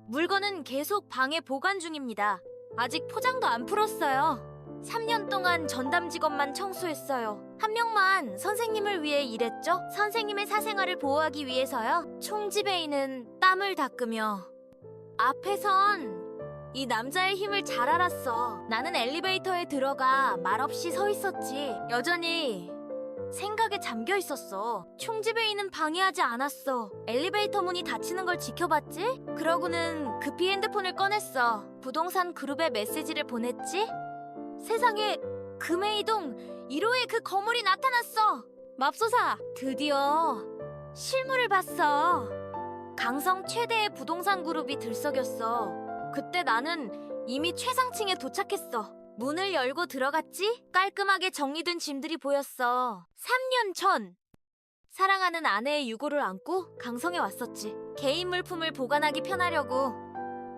물건은 계속 방에 보관 중입니다. 아직 포장도 안 풀었어요. 3년 동안 전담 직원만 청소했어요. 한 명만 선생님을 위해 일했죠. 선생님의 사생활을 보호하기 위해서요. 총지배인은 땀을 닦으며 앞에선 이 남자의 힘을 잘 알았어. 나는 엘리베이터에 들어가 말없이 서 있었지. 여전히 생각에 잠겨 있었어. 총지배인은 방해하지 않았어. 엘리베이터 문이 닫히는 걸 지켜봤지? 그러고는 급히 핸드폰을 꺼냈어. 부동산 그룹에 메시지를 보냈지? 세상에, 금해이동 1호의 그 거물이 나타났어. 맙소사, 드디어 실물을 봤어. 강성 최대의 부동산 그룹이 들썩였어. 그때 나는 이미 최상층에 도착했어. 문을 열고 들어갔지? 깔끔하게 정리된 짐들이 보였어. 3년 전 사랑하는 아내의 유고를 안고 강성에 왔었지. 개인 물품을 보관하기 편하려고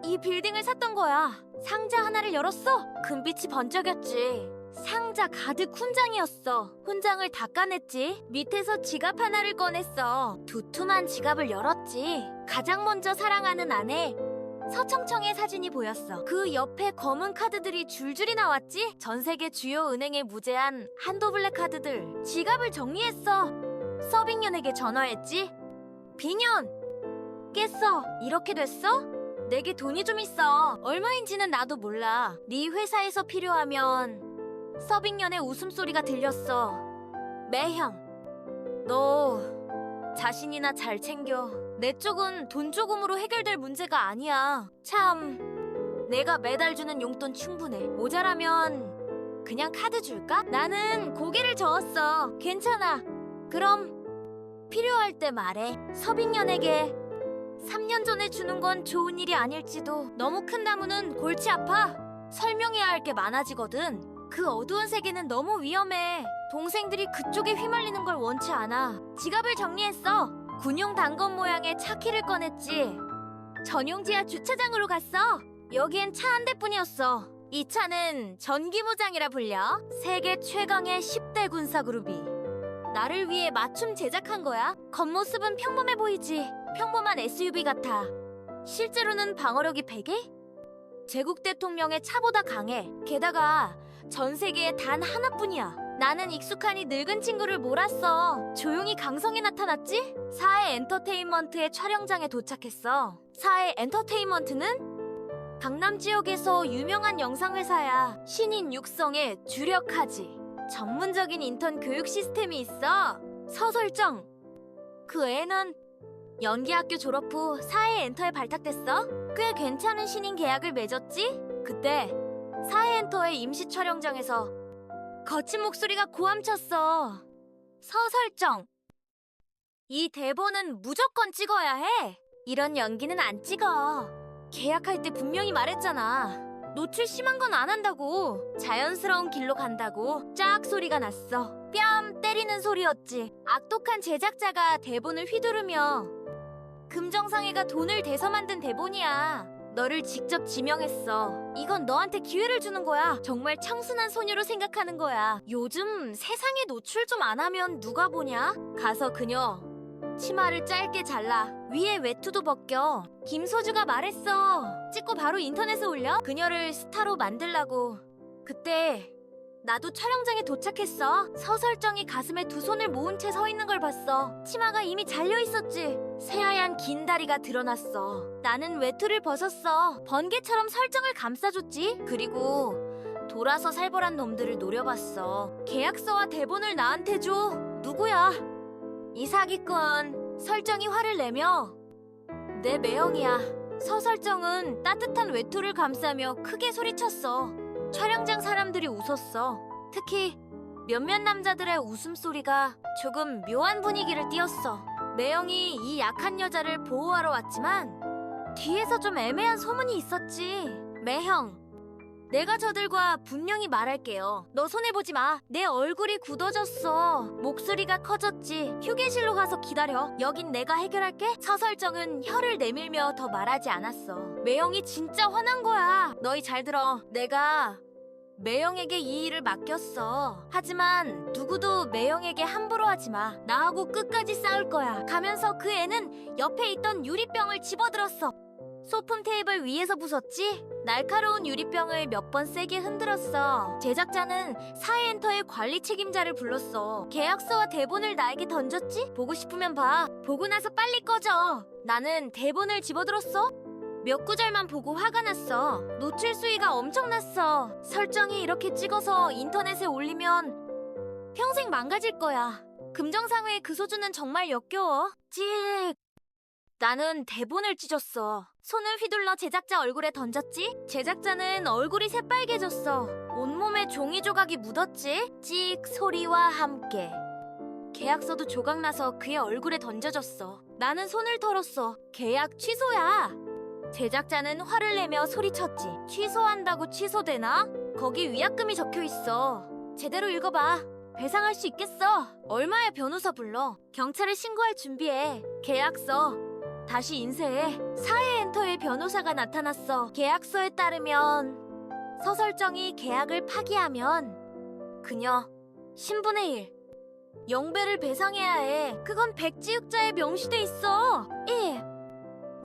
이 빌딩을 샀던 거야. 상자 하나를 열었어. 금빛이 번쩍였지. 상자 가득 훈장이었어. 훈장을 닦아냈지. 밑에서 지갑 하나를 꺼냈어. 두툼한 지갑을 열었지. 가장 먼저 사랑하는 아내 서청청의 사진이 보였어. 그 옆에 검은 카드들이 줄줄이 나왔지? 전 세계 주요 은행에 무제한 한도블랙 카드들. 지갑을 정리했어. 서빙년에게 전화했지? 빈년! 깼어. 이렇게 됐어? 내게 돈이 좀 있어. 얼마인지는 나도 몰라. 네 회사에서 필요하면. 서빙년의 웃음소리가 들렸어. 매형, 너 자신이나 잘 챙겨. 내 쪽은 돈 조금으로 해결될 문제가 아니야. 참, 내가 매달 주는 용돈 충분해. 모자라면 그냥 카드 줄까? 나는 고개를 저었어. 괜찮아. 그럼 필요할 때 말해. 서빙년에게 3년 전에 주는 건 좋은 일이 아닐지도. 너무 큰 나무는 골치 아파. 설명해야 할 게 많아지거든. 그 어두운 세계는 너무 위험해. 동생들이 그쪽에 휘말리는 걸 원치 않아. 지갑을 정리했어. 군용 단검 모양의 차 키를 꺼냈지. 전용 지하 주차장으로 갔어. 여기엔 차 한 대뿐이었어. 이 차는 전기무장이라 불려. 세계 최강의 10대 군사그룹이 나를 위해 맞춤 제작한 거야. 겉모습은 평범해 보이지. 평범한 SUV 같아. 실제로는 방어력이 100에? 제국 대통령의 차보다 강해. 게다가 전 세계에 단 하나뿐이야. 나는 익숙하니 늙은 친구를 몰았어. 조용히 강성이 나타났지? 사해 엔터테인먼트의 촬영장에 도착했어. 사해 엔터테인먼트는 강남 지역에서 유명한 영상회사야. 신인 육성에 주력하지. 전문적인 인턴 교육 시스템이 있어. 서설정. 그 애는 연기학교 졸업 후 사해 엔터에 발탁됐어. 꽤 괜찮은 신인 계약을 맺었지? 그때 사해 엔터의 임시 촬영장에서 거친 목소리가 고함쳤어. 서설정. 이 대본은 무조건 찍어야 해. 이런 연기는 안 찍어. 계약할 때 분명히 말했잖아. 노출 심한 건 안 한다고. 자연스러운 길로 간다고. 짝 소리가 났어. 뺨 때리는 소리였지. 악독한 제작자가 대본을 휘두르며 금정상회가 돈을 대서 만든 대본이야. 너를 직접 지명했어. 이건 너한테 기회를 주는 거야. 정말 청순한 소녀로 생각하는 거야. 요즘 세상에 노출 좀 안 하면 누가 보냐? 가서 그녀 치마를 짧게 잘라. 위에 외투도 벗겨. 김소주가 말했어. 찍고 바로 인터넷에 올려. 그녀를 스타로 만들라고. 그때 나도 촬영장에 도착했어. 서설정이 가슴에 두 손을 모은 채 서 있는 걸 봤어. 치마가 이미 잘려 있었지. 새하얀 긴 다리가 드러났어. 나는 외투를 벗었어. 번개처럼 설정을 감싸줬지. 그리고 돌아서 살벌한 놈들을 노려봤어. 계약서와 대본을 나한테 줘. 누구야? 이 사기꾼. 설정이 화를 내며 내 매형이야. 서설정은 따뜻한 외투를 감싸며 크게 소리쳤어. 촬영장 사람들이 웃었어. 특히 몇몇 남자들의 웃음소리가 조금 묘한 분위기를 띄웠어. 매형이 이 약한 여자를 보호하러 왔지만 뒤에서 좀 애매한 소문이 있었지. 매형, 내가 저들과 분명히 말할게요. 너 손해보지 마. 내 얼굴이 굳어졌어. 목소리가 커졌지. 휴게실로 가서 기다려. 여긴 내가 해결할게. 서설정은 혀를 내밀며 더 말하지 않았어. 매형이 진짜 화난 거야. 너희 잘 들어. 내가 매형에게 이 일을 맡겼어. 하지만 누구도 매형에게 함부로 하지 마. 나하고 끝까지 싸울 거야. 가면서 그 애는 옆에 있던 유리병을 집어들었어. 소품 테이블 위에서 부쉈지? 날카로운 유리병을 몇 번 세게 흔들었어. 제작자는 사해엔터의 관리 책임자를 불렀어. 계약서와 대본을 나에게 던졌지? 보고 싶으면 봐. 보고 나서 빨리 꺼져. 나는 대본을 집어들었어. 몇 구절만 보고 화가 났어. 노출 수위가 엄청났어. 설정이 이렇게 찍어서 인터넷에 올리면 평생 망가질 거야. 금정상회의 그 소주는 정말 역겨워. 찍. 나는 대본을 찢었어. 손을 휘둘러 제작자 얼굴에 던졌지? 제작자는 얼굴이 새빨개졌어. 온몸에 종이 조각이 묻었지? 찍 소리와 함께. 계약서도 조각나서 그의 얼굴에 던져졌어. 나는 손을 털었어. 계약 취소야. 제작자는 화를 내며 소리쳤지. 취소한다고 취소되나? 거기 위약금이 적혀 있어. 제대로 읽어봐. 배상할 수 있겠어. 얼마야 변호사 불러. 경찰에 신고할 준비해. 계약서 다시 인쇄해. 사해엔터의 변호사가 나타났어. 계약서에 따르면 서설정이 계약을 파기하면 그녀 신분의 1 영배를 배상해야 해. 그건 백지육자에 명시돼 있어. 1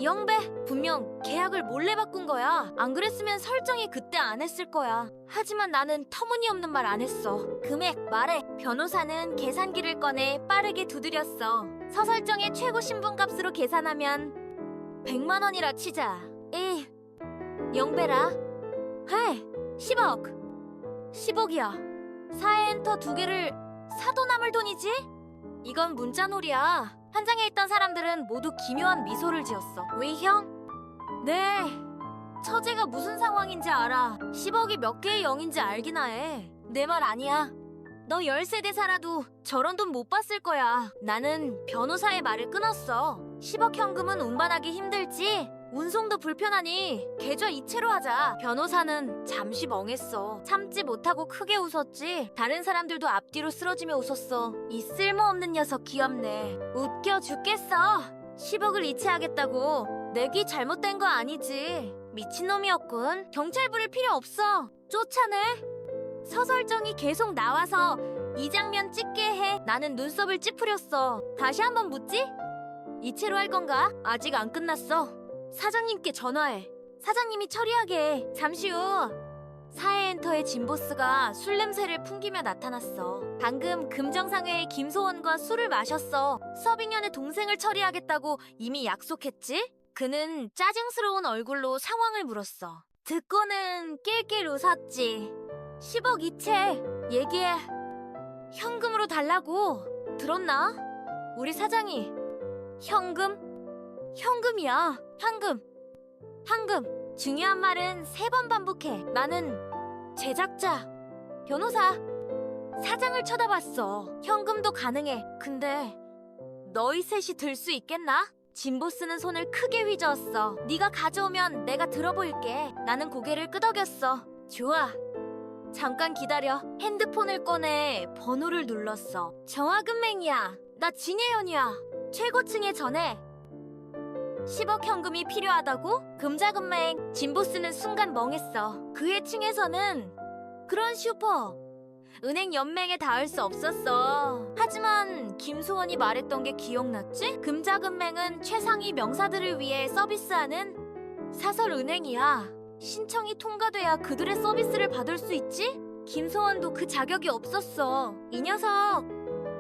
영배. 분명 계약을 몰래 바꾼 거야. 안 그랬으면 설정이 그때 안 했을 거야. 하지만 나는 터무니없는 말 안 했어. 금액 말해. 변호사는 계산기를 꺼내 빠르게 두드렸어. 서설정의 최고 신분값으로 계산하면 100만 원이라 치자. 1 영배라. 해. 10억. 10억이야. 사해엔터 2개를 사도 남을 돈이지? 이건 문자놀이야. 현장에 있던 사람들은 모두 기묘한 미소를 지었어. 왜 형? 네. 처제가 무슨 상황인지 알아. 10억이 몇 개의 0인지 알기나 해. 내 말 아니야. 너 10세대 살아도 저런 돈 못 봤을 거야. 나는 변호사의 말을 끊었어. 10억 현금은 운반하기 힘들지? 운송도 불편하니 계좌 이체로 하자. 변호사는 잠시 멍했어. 참지 못하고 크게 웃었지. 다른 사람들도 앞뒤로 쓰러지며 웃었어. 이 쓸모없는 녀석 귀엽네. 웃겨 죽겠어. 10억을 이체하겠다고. 내기 잘못된 거 아니지. 미친놈이었군. 경찰 부를 필요 없어. 쫓아내. 서설정이 계속 나와서 이 장면 찍게 해. 나는 눈썹을 찌푸렸어. 다시 한번 묻지? 이체로 할 건가? 아직 안 끝났어. 사장님께 전화해. 사장님이 처리하게 해. 잠시 후 사회엔터의 진보스가 술 냄새를 풍기며 나타났어. 방금 금정상회의 김소원과 술을 마셨어. 서빙년의 동생을 처리하겠다고 이미 약속했지? 그는 짜증스러운 얼굴로 상황을 물었어. 듣고는 낄낄 웃었지. 10억 이체 얘기해. 현금으로 달라고. 들었나? 우리 사장이 현금? 현금이야. 황금. 중요한 말은 3번 반복해. 나는 제작자, 변호사, 사장을 쳐다봤어. 현금도 가능해. 근데 너희 셋이 들 수 있겠나? 진보스는 손을 크게 휘저었어. 네가 가져오면 내가 들어볼게. 나는 고개를 끄덕였어. 좋아. 잠깐 기다려. 핸드폰을 꺼내 번호를 눌렀어. 정화금맹이야. 나 진혜연이야. 최고층에 전해. 10억 현금이 필요하다고? 금자금맹. 진보스는 순간 멍했어. 그의 층에서는 그런 슈퍼 은행 연맹에 닿을 수 없었어. 하지만 김소원이 말했던 게 기억났지? 금자금맹은 최상위 명사들을 위해 서비스하는 사설은행이야. 신청이 통과돼야 그들의 서비스를 받을 수 있지? 김소원도 그 자격이 없었어. 이 녀석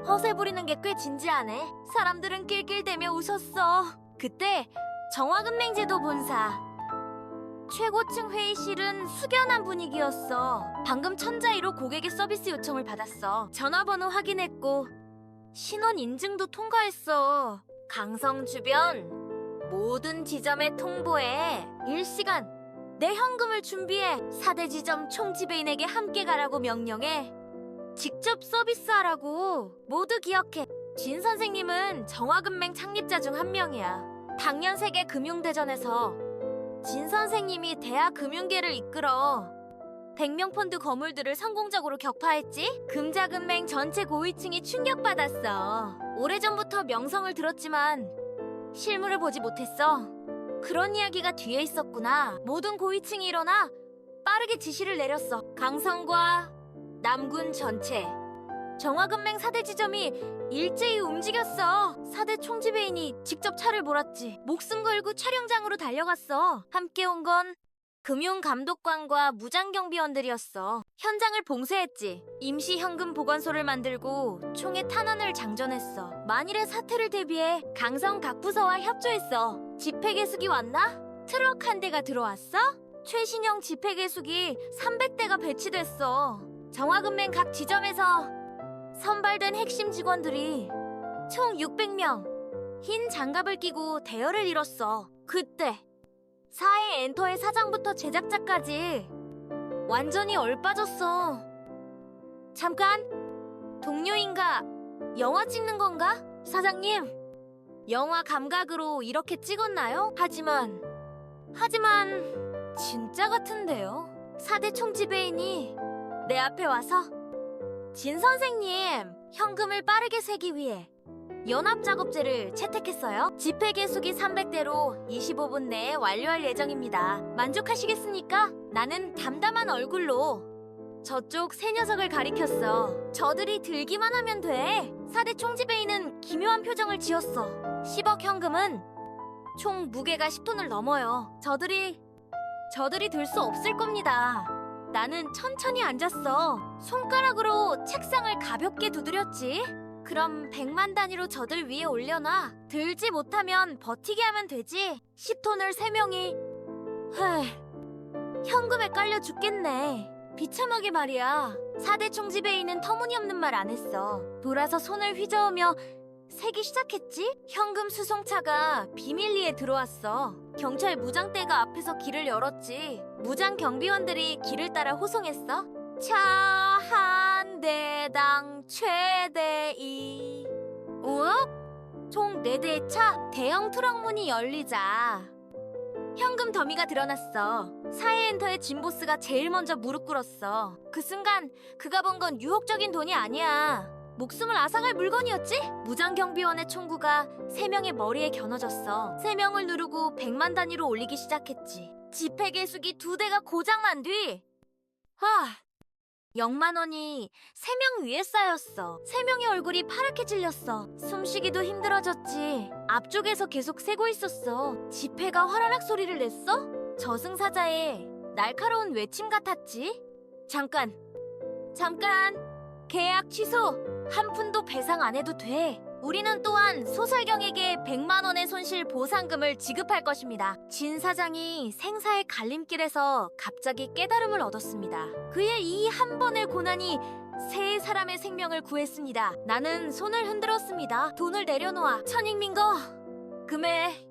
허세 부리는 게 꽤 진지하네. 사람들은 낄낄대며 웃었어. 그때 정화금맹제도 본사 최고층 회의실은 숙연한 분위기였어. 방금 천자이로 고객의 서비스 요청을 받았어. 전화번호 확인했고 신원 인증도 통과했어. 강성 주변 모든 지점에 통보해. 일시간 내 현금을 준비해. 4대 지점 총지배인에게 함께 가라고 명령해. 직접 서비스하라고. 모두 기억해. 진 선생님은 정화금맹 창립자 중 한 명이야. 당년 세계 금융대전에서 진 선생님이 대학 금융계를 이끌어 100명 펀드 거물들을 성공적으로 격파했지? 금자금맹 전체 고위층이 충격받았어. 오래전부터 명성을 들었지만 실물을 보지 못했어. 그런 이야기가 뒤에 있었구나. 모든 고위층이 일어나 빠르게 지시를 내렸어. 강성과 남군 전체 정화금맹 4대 지점이 일제히 움직였어. 4대 총지배인이 직접 차를 몰았지. 목숨 걸고 촬영장으로 달려갔어. 함께 온 건 금융감독관과 무장경비원들이었어. 현장을 봉쇄했지. 임시 현금 보관소를 만들고 총에 탄환을 장전했어. 만일의 사태를 대비해 강성 각 부서와 협조했어. 집회계숙이 왔나? 트럭 한 대가 들어왔어? 최신형 집회계숙이 300대가 배치됐어. 정화금맹 각 지점에서 선발된 핵심 직원들이 총 600명 흰 장갑을 끼고 대열을 이뤘어. 그때 사회 엔터의 사장부터 제작자까지 완전히 얼빠졌어. 잠깐, 동료인가? 영화 찍는 건가? 사장님, 영화 감각으로 이렇게 찍었나요? 하지만 진짜 같은데요. 4대 총지배인이 내 앞에 와서 진 선생님, 현금을 빠르게 세기 위해 연합작업제를 채택했어요. 집회계수기 300대로 25분 내에 완료할 예정입니다. 만족하시겠습니까? 나는 담담한 얼굴로 저쪽 세 녀석을 가리켰어. 저들이 들기만 하면 돼. 4대 총지배인은 기묘한 표정을 지었어. 10억 현금은 총 무게가 10톤을 넘어요. 저들이 들 수 없을 겁니다. 나는 천천히 앉았어. 손가락으로 책상을 가볍게 두드렸지. 그럼 100만 단위로 저들 위에 올려놔. 들지 못하면 버티게 하면 되지. 10톤을 3명이. 현금에 깔려 죽겠네. 비참하게 말이야. 4대 총지배인은 터무니없는 말 안 했어. 돌아서 손을 휘저으며 새기 시작했지? 현금 수송차가 비밀리에 들어왔어. 경찰 무장대가 앞에서 길을 열었지. 무장 경비원들이 길을 따라 호송했어. 차 한 대당 최대 2. 우와? 총 4대의 차, 대형 트럭 문이 열리자 현금 더미가 드러났어. 사회엔터의 진보스가 제일 먼저 무릎 꿇었어. 그 순간 그가 본 건 유혹적인 돈이 아니야. 목숨을 앗아갈 물건이었지? 무장경비원의 총구가 3명의 머리에 겨눠졌어. 3명을 누르고 100만 단위로 올리기 시작했지. 지폐 계수기 2대가 고장난 뒤 0만 원이 3명 위에 쌓였어. 3명의 얼굴이 파랗게 질렸어. 숨쉬기도 힘들어졌지. 앞쪽에서 계속 세고 있었어. 지폐가 화라락 소리를 냈어? 저승사자의 날카로운 외침 같았지. 잠깐. 계약 취소. 한 푼도 배상 안 해도 돼. 우리는 또한 소설경에게 100만 원의 손실 보상금을 지급할 것입니다. 진 사장이 생사의 갈림길에서 갑자기 깨달음을 얻었습니다. 그의 이 한 번의 고난이 3사람의 생명을 구했습니다. 나는 손을 흔들었습니다. 돈을 내려놓아. 천익민거 금에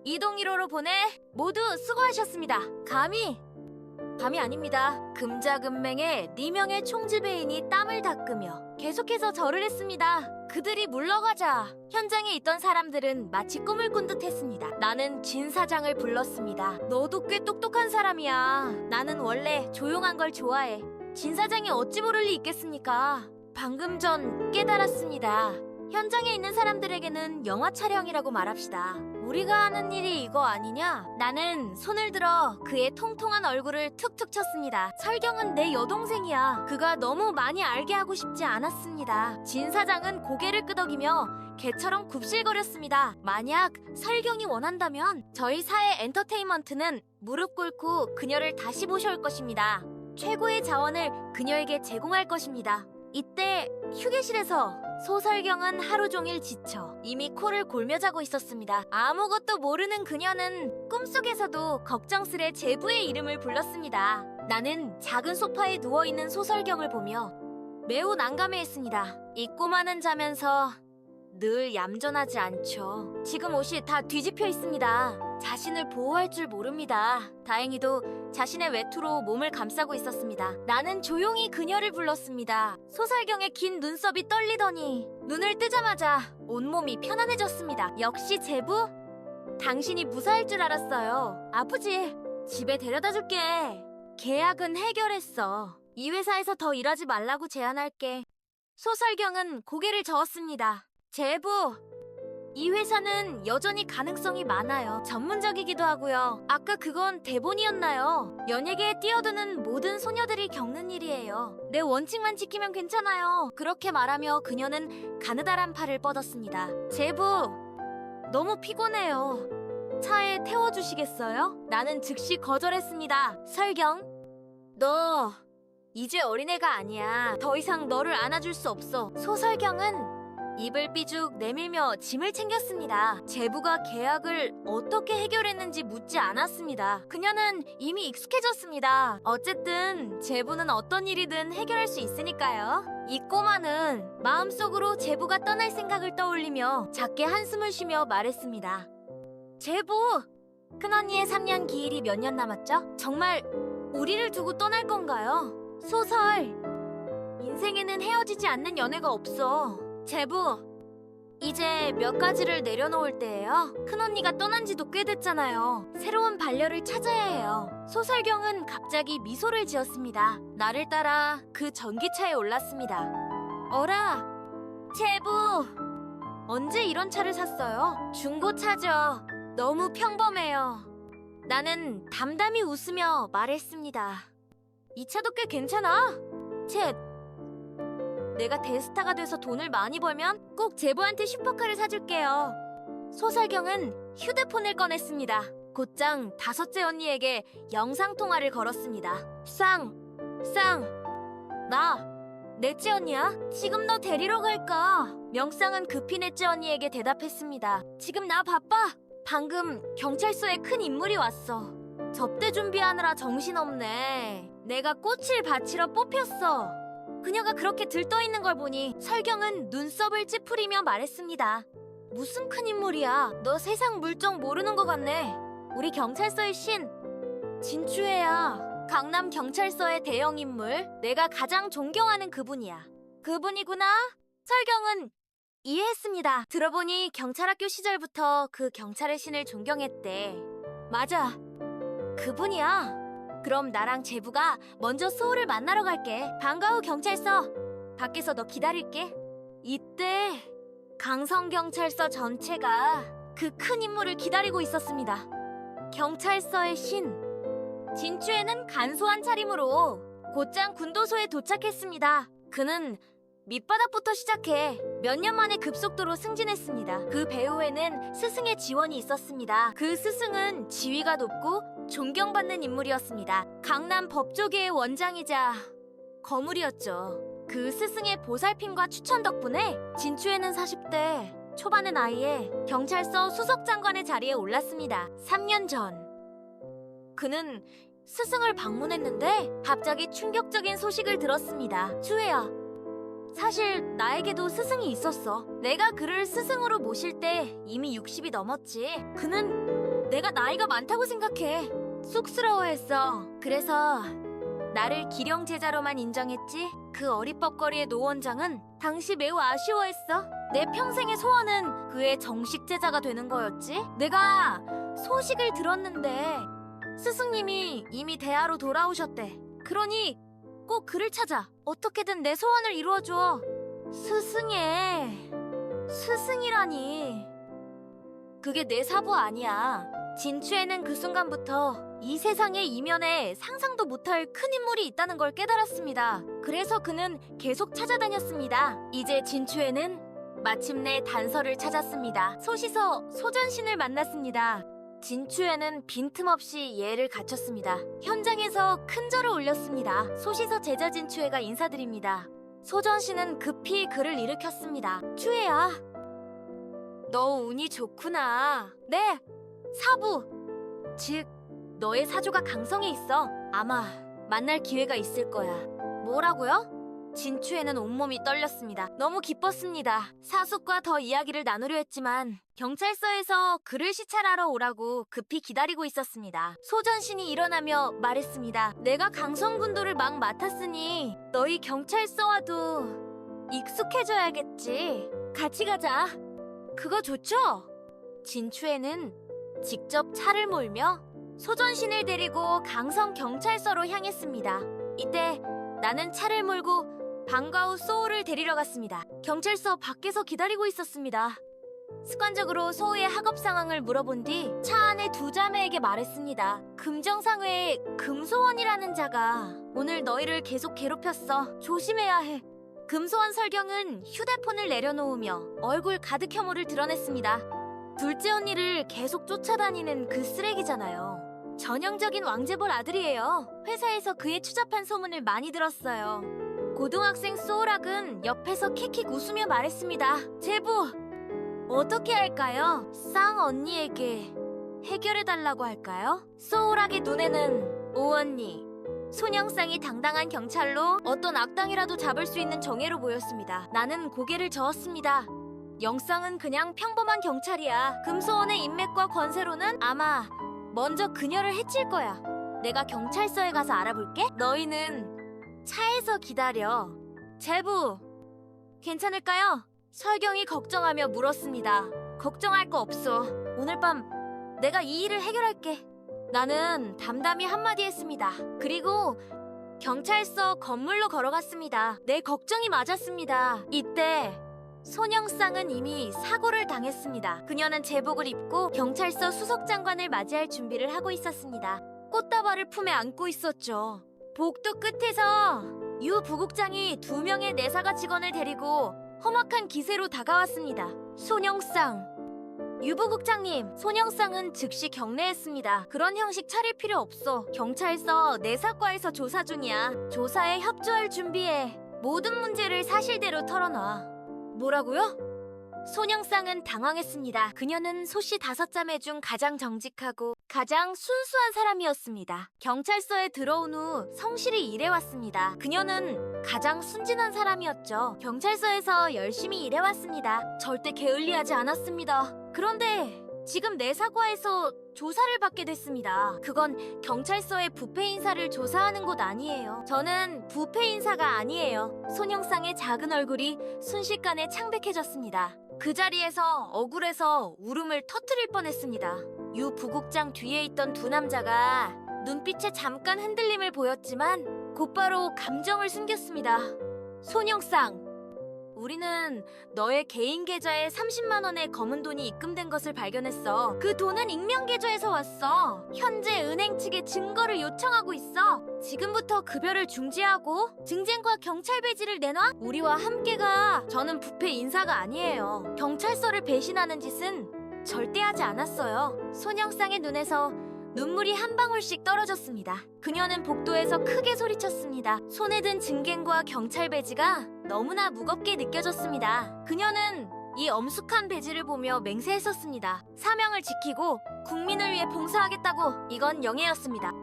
이동 1호로 보내. 모두 수고하셨습니다. 감히 아닙니다. 금자금맹의 4명의 총지배인이 땀을 닦으며 계속해서 절을 했습니다. 그들이 물러가자 현장에 있던 사람들은 마치 꿈을 꾼 듯 했습니다. 나는 진 사장을 불렀습니다. 너도 꽤 똑똑한 사람이야. 나는 원래 조용한 걸 좋아해. 진 사장이 어찌 모를 리 있겠습니까? 방금 전 깨달았습니다. 현장에 있는 사람들에게는 영화 촬영이라고 말합시다. 우리가 하는 일이 이거 아니냐? 나는 손을 들어 그의 통통한 얼굴을 툭툭 쳤습니다. 설경은 내 여동생이야. 그가 너무 많이 알게 하고 싶지 않았습니다. 진 사장은 고개를 끄덕이며 개처럼 굽실거렸습니다. 만약 설경이 원한다면 저희 사회 엔터테인먼트는 무릎 꿇고 그녀를 다시 모셔올 것입니다. 최고의 자원을 그녀에게 제공할 것입니다. 이때 휴게실에서 소설경은 하루 종일 지쳐 이미 코를 골며 자고 있었습니다. 아무것도 모르는 그녀는 꿈속에서도 걱정스레 제부의 이름을 불렀습니다. 나는 작은 소파에 누워있는 소설경을 보며 매우 난감해했습니다. 이 꼬마는 자면서 늘 얌전하지 않죠. 지금 옷이 다 뒤집혀 있습니다. 자신을 보호할 줄 모릅니다. 다행히도 자신의 외투로 몸을 감싸고 있었습니다. 나는 조용히 그녀를 불렀습니다. 소설경의 긴 눈썹이 떨리더니 눈을 뜨자마자 온몸이 편안해졌습니다. 역시 제부? 당신이 무사할 줄 알았어요. 아프지? 집에 데려다 줄게. 계약은 해결했어. 이 회사에서 더 일하지 말라고 제안할게. 소설경은 고개를 저었습니다. 제부, 이 회사는 여전히 가능성이 많아요. 전문적이기도 하고요. 아까 그건 대본이었나요? 연예계에 뛰어드는 모든 소녀들이 겪는 일이에요. 내 원칙만 지키면 괜찮아요. 그렇게 말하며 그녀는 가느다란 팔을 뻗었습니다. 제부, 너무 피곤해요. 차에 태워주시겠어요? 나는 즉시 거절했습니다. 설경, 너 이제 어린애가 아니야. 더 이상 너를 안아줄 수 없어. 소설경은 입을 삐죽 내밀며 짐을 챙겼습니다. 제부가 계약을 어떻게 해결했는지 묻지 않았습니다. 그녀는 이미 익숙해졌습니다. 어쨌든 제부는 어떤 일이든 해결할 수 있으니까요. 이 꼬마는 마음속으로 제부가 떠날 생각을 떠올리며 작게 한숨을 쉬며 말했습니다. 제부! 큰언니의 3년 기일이 몇 년 남았죠? 정말 우리를 두고 떠날 건가요? 소설! 인생에는 헤어지지 않는 연애가 없어. 제부, 이제 몇 가지를 내려놓을 때예요. 큰언니가 떠난 지도 꽤 됐잖아요. 새로운 반려를 찾아야 해요. 소설경은 갑자기 미소를 지었습니다. 나를 따라 그 전기차에 올랐습니다. 어라, 제부, 언제 이런 차를 샀어요? 중고차죠. 너무 평범해요. 나는 담담히 웃으며 말했습니다. 이 차도 꽤 괜찮아. 내가 대스타가 돼서 돈을 많이 벌면 꼭 제부한테 슈퍼카를 사줄게요. 소설경은 휴대폰을 꺼냈습니다. 곧장 5째 언니에게 영상통화를 걸었습니다. 나 넷째 언니야? 지금 너 데리러 갈까? 명쌍은 급히 넷째 언니에게 대답했습니다. 지금 나 바빠. 방금 경찰서에 큰 인물이 왔어. 접대 준비하느라 정신없네. 내가 꽃을 바치러 뽑혔어. 그녀가 그렇게 들떠 있는 걸 보니 설경은 눈썹을 찌푸리며 말했습니다. 무슨 큰 인물이야. 너 세상 물정 모르는 것 같네. 우리 경찰서의 신 진추혜야. 강남 경찰서의 대형 인물. 내가 가장 존경하는 그분이야. 그분이구나. 설경은 이해했습니다. 들어보니 경찰학교 시절부터 그 경찰의 신을 존경했대. 맞아. 그분이야. 그럼 나랑 제부가 먼저 소울을 만나러 갈게. 반가워 경찰서. 밖에서 너 기다릴게. 이때 강성경찰서 전체가 그 큰 인물을 기다리고 있었습니다. 경찰서의 신 진추에는 간소한 차림으로 곧장 군도소에 도착했습니다. 그는 밑바닥부터 시작해 몇 년 만에 급속도로 승진했습니다. 그 배후에는 스승의 지원이 있었습니다. 그 스승은 지위가 높고 존경받는 인물이었습니다. 강남 법조계의 원장이자 거물이었죠. 그 스승의 보살핌과 추천 덕분에 진추에는 40대 초반의 나이에 경찰서 수석장관의 자리에 올랐습니다. 3년 전 그는 스승을 방문했는데 갑자기 충격적인 소식을 들었습니다. 추혜야, 사실 나에게도 스승이 있었어. 내가 그를 스승으로 모실 때 이미 60이 넘었지. 그는 내가 나이가 많다고 생각해. 쑥스러워했어. 그래서 나를 기령 제자로만 인정했지. 그 어리법거리의 노 원장은 당시 매우 아쉬워했어. 내 평생의 소원은 그의 정식 제자가 되는 거였지. 내가 소식을 들었는데 스승님이 이미 대하로 돌아오셨대. 그러니 꼭 그를 찾아. 어떻게든 내 소원을 이루어줘. 스승이라니. 그게 내 사부 아니야. 진추에는 그 순간부터 이 세상의 이면에 상상도 못할 큰 인물이 있다는 걸 깨달았습니다. 그래서 그는 계속 찾아다녔습니다. 이제 진추에는 마침내 단서를 찾았습니다. 소시서 소전신을 만났습니다. 진추에는 빈틈없이 예를 갖췄습니다. 현장에서 큰 절을 올렸습니다. 소시서 제자 진추에가 인사드립니다. 소전씨는 급히 그를 일으켰습니다. 추혜야, 너 운이 좋구나. 네, 사부. 즉, 너의 사조가 강성에 있어. 아마 만날 기회가 있을 거야. 뭐라고요? 진추에는 온몸이 떨렸습니다. 너무 기뻤습니다. 사숙과 더 이야기를 나누려 했지만 경찰서에서 그를 시찰하러 오라고 급히 기다리고 있었습니다. 소전신이 일어나며 말했습니다. 내가 강성군도를 막 맡았으니 너희 경찰서와도 익숙해져야겠지. 같이 가자. 그거 좋죠? 진추에는 직접 차를 몰며 소전신을 데리고 강성 경찰서로 향했습니다. 이때 나는 차를 몰고 방과 후 소우를 데리러 갔습니다. 경찰서 밖에서 기다리고 있었습니다. 습관적으로 소우의 학업 상황을 물어본 뒤 차 안에 두 자매에게 말했습니다. 금정상회의 금소원이라는 자가 오늘 너희를 계속 괴롭혔어. 조심해야 해. 금소원 설경은 휴대폰을 내려놓으며 얼굴 가득 혐오를 드러냈습니다. 둘째 언니를 계속 쫓아다니는 그 쓰레기잖아요. 전형적인 왕재벌 아들이에요. 회사에서 그의 추잡한 소문을 많이 들었어요. 고등학생 소울학은 옆에서 킥킥 웃으며 말했습니다. 제부, 어떻게 할까요? 쌍 언니에게 해결해달라고 할까요? 소울학의 눈에는 오 언니, 손영쌍이 당당한 경찰로 어떤 악당이라도 잡을 수 있는 정예로 보였습니다. 나는 고개를 저었습니다. 영쌍은 그냥 평범한 경찰이야. 금소원의 인맥과 권세로는 아마 먼저 그녀를 해칠 거야. 내가 경찰서에 가서 알아볼게. 너희는 차에서 기다려. 제부, 괜찮을까요? 설경이 걱정하며 물었습니다. 걱정할 거 없어. 오늘 밤 내가 이 일을 해결할게. 나는 담담히 한마디 했습니다. 그리고 경찰서 건물로 걸어갔습니다. 내 걱정이 맞았습니다. 이때 손영쌍은 이미 사고를 당했습니다. 그녀는 제복을 입고 경찰서 수석장관을 맞이할 준비를 하고 있었습니다. 꽃다발을 품에 안고 있었죠. 복도 끝에서 유 부국장이 2명의 내사가 직원을 데리고 험악한 기세로 다가왔습니다. 손영쌍, 유 부국장님. 손영쌍은 즉시 경례했습니다. 그런 형식 차릴 필요 없어. 경찰서 내사과에서 조사 중이야. 조사에 협조할 준비해. 모든 문제를 사실대로 털어놔. 뭐라고요? 손영쌍은 당황했습니다. 그녀는 소씨 5자매 중 가장 정직하고 가장 순수한 사람이었습니다. 경찰서에 들어온 후 성실히 일해왔습니다. 그녀는 가장 순진한 사람이었죠. 경찰서에서 열심히 일해왔습니다. 절대 게을리하지 않았습니다. 그런데 지금 내 사과에서 조사를 받게 됐습니다. 그건 경찰서의 부패 인사를 조사하는 곳 아니에요. 저는 부패 인사가 아니에요. 손영상의 작은 얼굴이 순식간에 창백해졌습니다. 그 자리에서 억울해서 울음을 터뜨릴 뻔했습니다. 유 부국장 뒤에 있던 두 남자가 눈빛에 잠깐 흔들림을 보였지만 곧바로 감정을 숨겼습니다. 손영상, 우리는 너의 개인 계좌에 30만 원의 검은 돈이 입금된 것을 발견했어. 그 돈은 익명 계좌에서 왔어. 현재 은행 측에 증거를 요청하고 있어. 지금부터 급여를 중지하고 증쟁과 경찰 배지를 내놔. 우리와 함께 가. 저는 부패 인사가 아니에요. 경찰서를 배신하는 짓은 절대 하지 않았어요. 손영상의 눈에서 눈물이 한 방울씩 떨어졌습니다. 그녀는 복도에서 크게 소리쳤습니다. 손에 든 증갱과 경찰 배지가 너무나 무겁게 느껴졌습니다. 그녀는 이 엄숙한 배지를 보며 맹세했었습니다. 사명을 지키고 국민을 위해 봉사하겠다고. 이건 영예였습니다.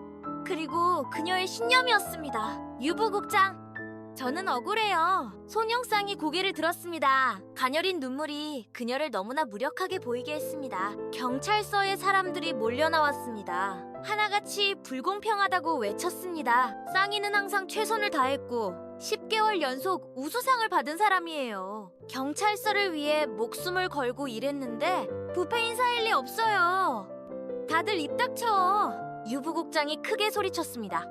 그리고 그녀의 신념이었습니다. 유부국장, 저는 억울해요. 손영상이 고개를 들었습니다. 가녀린 눈물이 그녀를 너무나 무력하게 보이게 했습니다. 경찰서에 사람들이 몰려나왔습니다. 하나같이 불공평하다고 외쳤습니다. 쌍이는 항상 최선을 다했고 10개월 연속 우수상을 받은 사람이에요. 경찰서를 위해 목숨을 걸고 일했는데 부패 인사일 리 없어요. 다들 입 닥쳐. 유부국장이 크게 소리쳤습니다.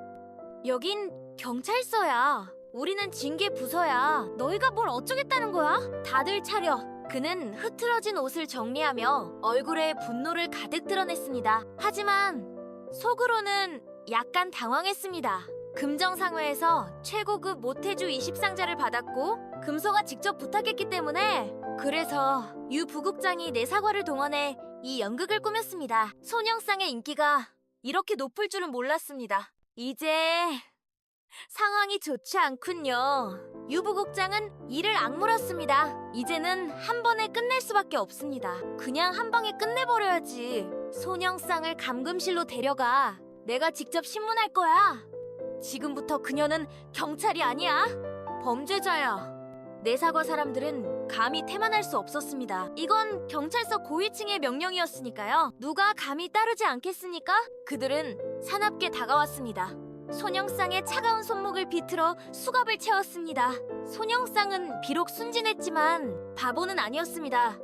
여긴 경찰서야. 우리는 징계 부서야. 너희가 뭘 어쩌겠다는 거야? 다들 차려. 그는 흐트러진 옷을 정리하며 얼굴에 분노를 가득 드러냈습니다. 하지만 속으로는 약간 당황했습니다. 금정상회에서 최고급 모태주 20상자를 받았고 금소가 직접 부탁했기 때문에, 그래서 유 부국장이 내 사과를 동원해 이 연극을 꾸몄습니다. 손영상의 인기가 이렇게 높을 줄은 몰랐습니다. 이제 상황이 좋지 않군요. 유 부국장은 이를 악물었습니다. 이제는 한 번에 끝낼 수밖에 없습니다. 그냥 한 방에 끝내버려야지. 손영상을 감금실로 데려가. 내가 직접 신문할 거야. 지금부터 그녀는 경찰이 아니야. 범죄자야. 내사과 사람들은 감히 태만할 수 없었습니다. 이건 경찰서 고위층의 명령이었으니까요. 누가 감히 따르지 않겠습니까? 그들은 사납게 다가왔습니다. 손영상의 차가운 손목을 비틀어 수갑을 채웠습니다. 손영상은 비록 순진했지만 바보는 아니었습니다.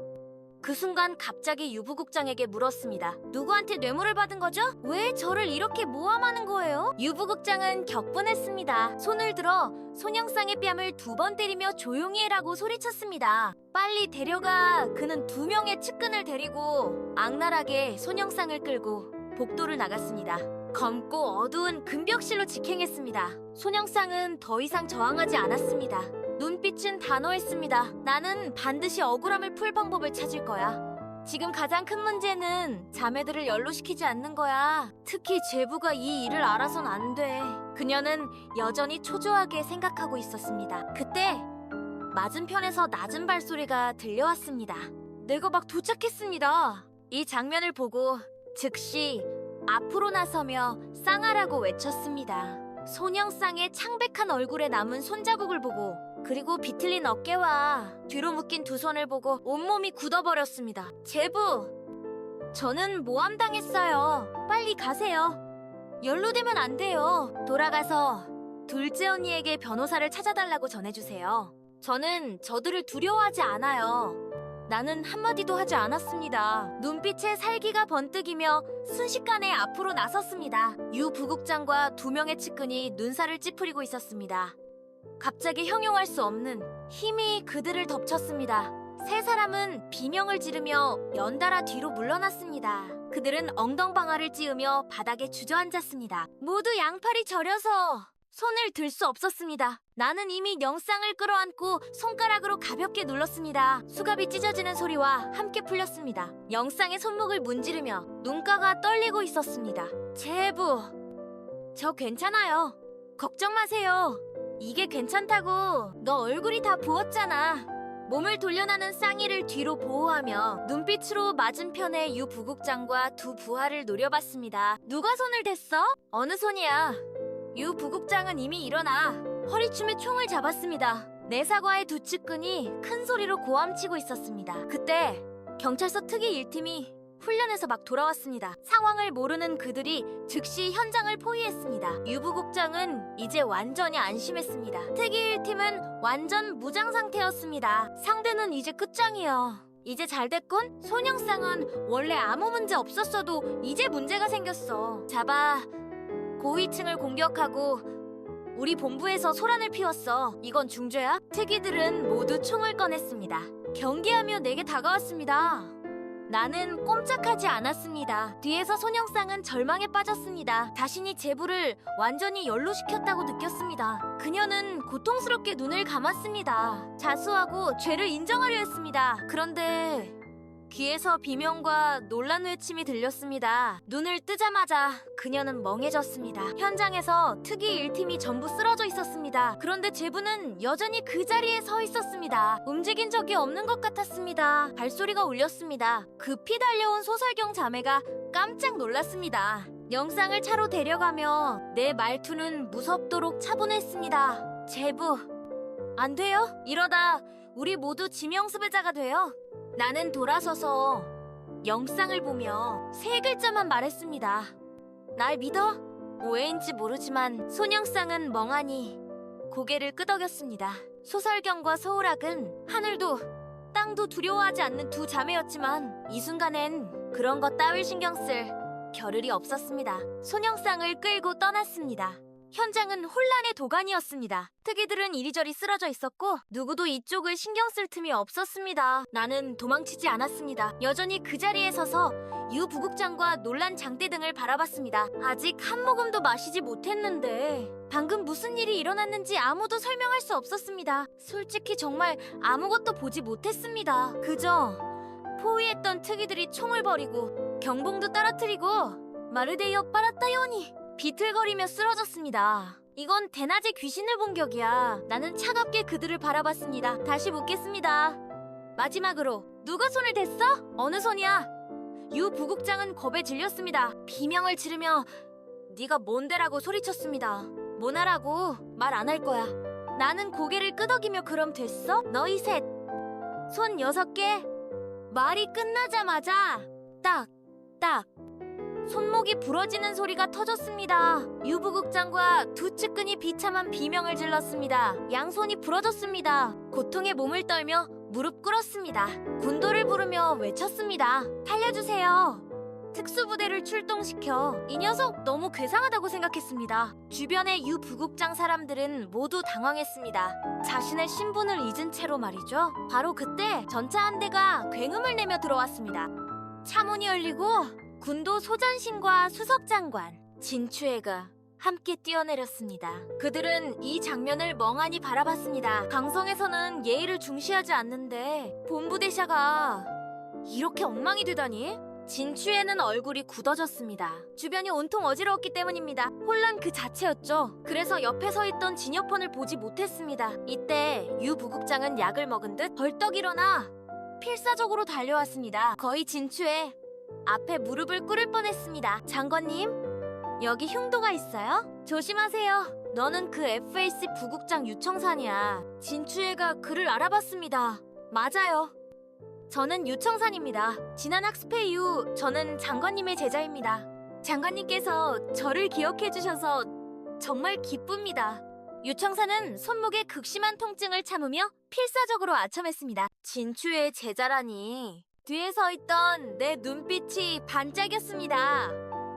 그 순간 갑자기 유부국장에게 물었습니다. 누구한테 뇌물을 받은 거죠? 왜 저를 이렇게 모함하는 거예요? 유부국장은 격분했습니다. 손을 들어 손영상의 뺨을 2번 때리며 조용히 해라고 소리쳤습니다. 빨리 데려가. 그는 2명의 측근을 데리고 악랄하게 손영상을 끌고 복도를 나갔습니다. 검고 어두운 금벽실로 직행했습니다. 손영상은 더 이상 저항하지 않았습니다. 눈빛은 단호했습니다. 나는 반드시 억울함을 풀 방법을 찾을 거야. 지금 가장 큰 문제는 자매들을 연루시키지 않는 거야. 특히 제부가 이 일을 알아선 안 돼. 그녀는 여전히 초조하게 생각하고 있었습니다. 그때 맞은편에서 낮은 발소리가 들려왔습니다. 내가 막 도착했습니다. 이 장면을 보고 즉시 앞으로 나서며 쌍아라고 외쳤습니다. 손영상의 창백한 얼굴에 남은 손자국을 보고, 그리고 비틀린 어깨와 뒤로 묶인 2 손을 보고 온몸이 굳어버렸습니다. 제부, 저는 모함당했어요. 빨리 가세요. 연루되면 안 돼요. 돌아가서 둘째 언니에게 변호사를 찾아달라고 전해주세요. 저는 저들을 두려워하지 않아요. 나는 한마디도 하지 않았습니다. 눈빛에 살기가 번뜩이며 순식간에 앞으로 나섰습니다. 유 부국장과 2명의 측근이 눈살을 찌푸리고 있었습니다. 갑자기 형용할 수 없는 힘이 그들을 덮쳤습니다. 3사람은 비명을 지르며 연달아 뒤로 물러났습니다. 그들은 엉덩방아를 찧으며 바닥에 주저앉았습니다. 모두 양팔이 저려서 손을 들 수 없었습니다. 나는 이미 영상을 끌어안고 손가락으로 가볍게 눌렀습니다. 수갑이 찢어지는 소리와 함께 풀렸습니다. 영상의 손목을 문지르며 눈가가 떨리고 있었습니다. 제부, 저 괜찮아요. 걱정 마세요. 이게 괜찮다고. 너 얼굴이 다 부었잖아. 몸을 돌려나는 쌍이를 뒤로 보호하며 눈빛으로 맞은편의 유 부국장과 2 부하를 노려봤습니다. 누가 손을 댔어? 어느 손이야? 유 부국장은 이미 일어나. 허리춤에 총을 잡았습니다. 내 사과의 두 측근이 큰 소리로 고함치고 있었습니다. 그때 경찰서 특이 1팀이 훈련에서 막 돌아왔습니다. 상황을 모르는 그들이 즉시 현장을 포위했습니다. 유부국장은 이제 완전히 안심했습니다. 특이 1팀은 완전 무장 상태였습니다. 상대는 이제 끝장이요. 이제 잘 됐군? 손영상은 원래 아무 문제 없었어도 이제 문제가 생겼어. 잡아 고위층을 공격하고 우리 본부에서 소란을 피웠어. 이건 중죄야? 특이들은 모두 총을 꺼냈습니다. 경계하며 내게 다가왔습니다. 나는 꼼짝하지 않았습니다. 뒤에서 손영상은 절망에 빠졌습니다. 자신이 제부를 완전히 연루시켰다고 느꼈습니다. 그녀는 고통스럽게 눈을 감았습니다. 자수하고 죄를 인정하려 했습니다. 그런데 귀에서 비명과 놀란 외침이 들렸습니다. 눈을 뜨자마자 그녀는 멍해졌습니다. 현장에서 특이 1팀이 전부 쓰러져 있었습니다. 그런데 제부는 여전히 그 자리에 서 있었습니다. 움직인 적이 없는 것 같았습니다. 발소리가 울렸습니다. 급히 달려온 소설경 자매가 깜짝 놀랐습니다. 영상을 차로 데려가며 내 말투는 무섭도록 차분했습니다. 제부, 안 돼요? 이러다 우리 모두 지명수배자가 돼요. 나는 돌아서서 영상을 보며 세 글자만 말했습니다. 날 믿어? 오해인지 모르지만 손영상은 멍하니 고개를 끄덕였습니다. 소설경과 소울학은 하늘도 땅도 두려워하지 않는 두 자매였지만 이 순간엔 그런 것 따윈 신경 쓸 겨를이 없었습니다. 손영상을 끌고 떠났습니다. 현장은 혼란의 도가니였습니다. 특이들은 이리저리 쓰러져 있었고 누구도 이쪽을 신경 쓸 틈이 없었습니다. 나는 도망치지 않았습니다. 여전히 그 자리에 서서 유 부국장과 놀란 장대 등을 바라봤습니다. 아직 한 모금도 마시지 못했는데 방금 무슨 일이 일어났는지 아무도 설명할 수 없었습니다. 솔직히 정말 아무것도 보지 못했습니다. 그저 포위했던 특이들이 총을 버리고 경봉도 떨어뜨리고 마르데이어 빠라따요니 비틀거리며 쓰러졌습니다. 이건 대낮에 귀신을 본 격이야. 나는 차갑게 그들을 바라봤습니다. 다시 묻겠습니다. 마지막으로 누가 손을 댔어? 어느 손이야? 유 부국장은 겁에 질렸습니다. 비명을 지르며 네가 뭔데라고 소리쳤습니다. 뭐나라고 말 안 할 거야. 나는 고개를 끄덕이며 그럼 됐어? 너희 셋 손 6개. 말이 끝나자마자 딱 손목이 부러지는 소리가 터졌습니다. 유부국장과 두 측근이 비참한 비명을 질렀습니다. 양손이 부러졌습니다. 고통에 몸을 떨며 무릎 꿇었습니다. 군도를 부르며 외쳤습니다. 살려주세요. 특수부대를 출동시켜 이 녀석 너무 괴상하다고 생각했습니다. 주변의 유부국장 사람들은 모두 당황했습니다. 자신의 신분을 잊은 채로 말이죠. 바로 그때 전차 한 대가 굉음을 내며 들어왔습니다. 차문이 열리고 군도 소전신과 수석장관 진추애가 함께 뛰어내렸습니다. 그들은 이 장면을 멍하니 바라봤습니다. 강성에서는 예의를 중시하지 않는데 본부대샤가 이렇게 엉망이 되다니? 진추애는 얼굴이 굳어졌습니다. 주변이 온통 어지러웠기 때문입니다. 혼란 그 자체였죠. 그래서 옆에 서 있던 진여폰을 보지 못했습니다. 이때 유 부국장은 약을 먹은 듯 벌떡 일어나 필사적으로 달려왔습니다. 거의 진추애 앞에 무릎을 꿇을 뻔했습니다. 장관님, 여기 흉도가 있어요? 조심하세요. 너는 그 FAC 부국장 유청산이야. 진추애가 그를 알아봤습니다. 맞아요. 저는 유청산입니다. 지난 학습회 이후 저는 장관님의 제자입니다. 장관님께서 저를 기억해 주셔서 정말 기쁩니다. 유청산은 손목에 극심한 통증을 참으며 필사적으로 아첨했습니다. 진추애의 제자라니. 뒤에 서 있던 내 눈빛이 반짝였습니다.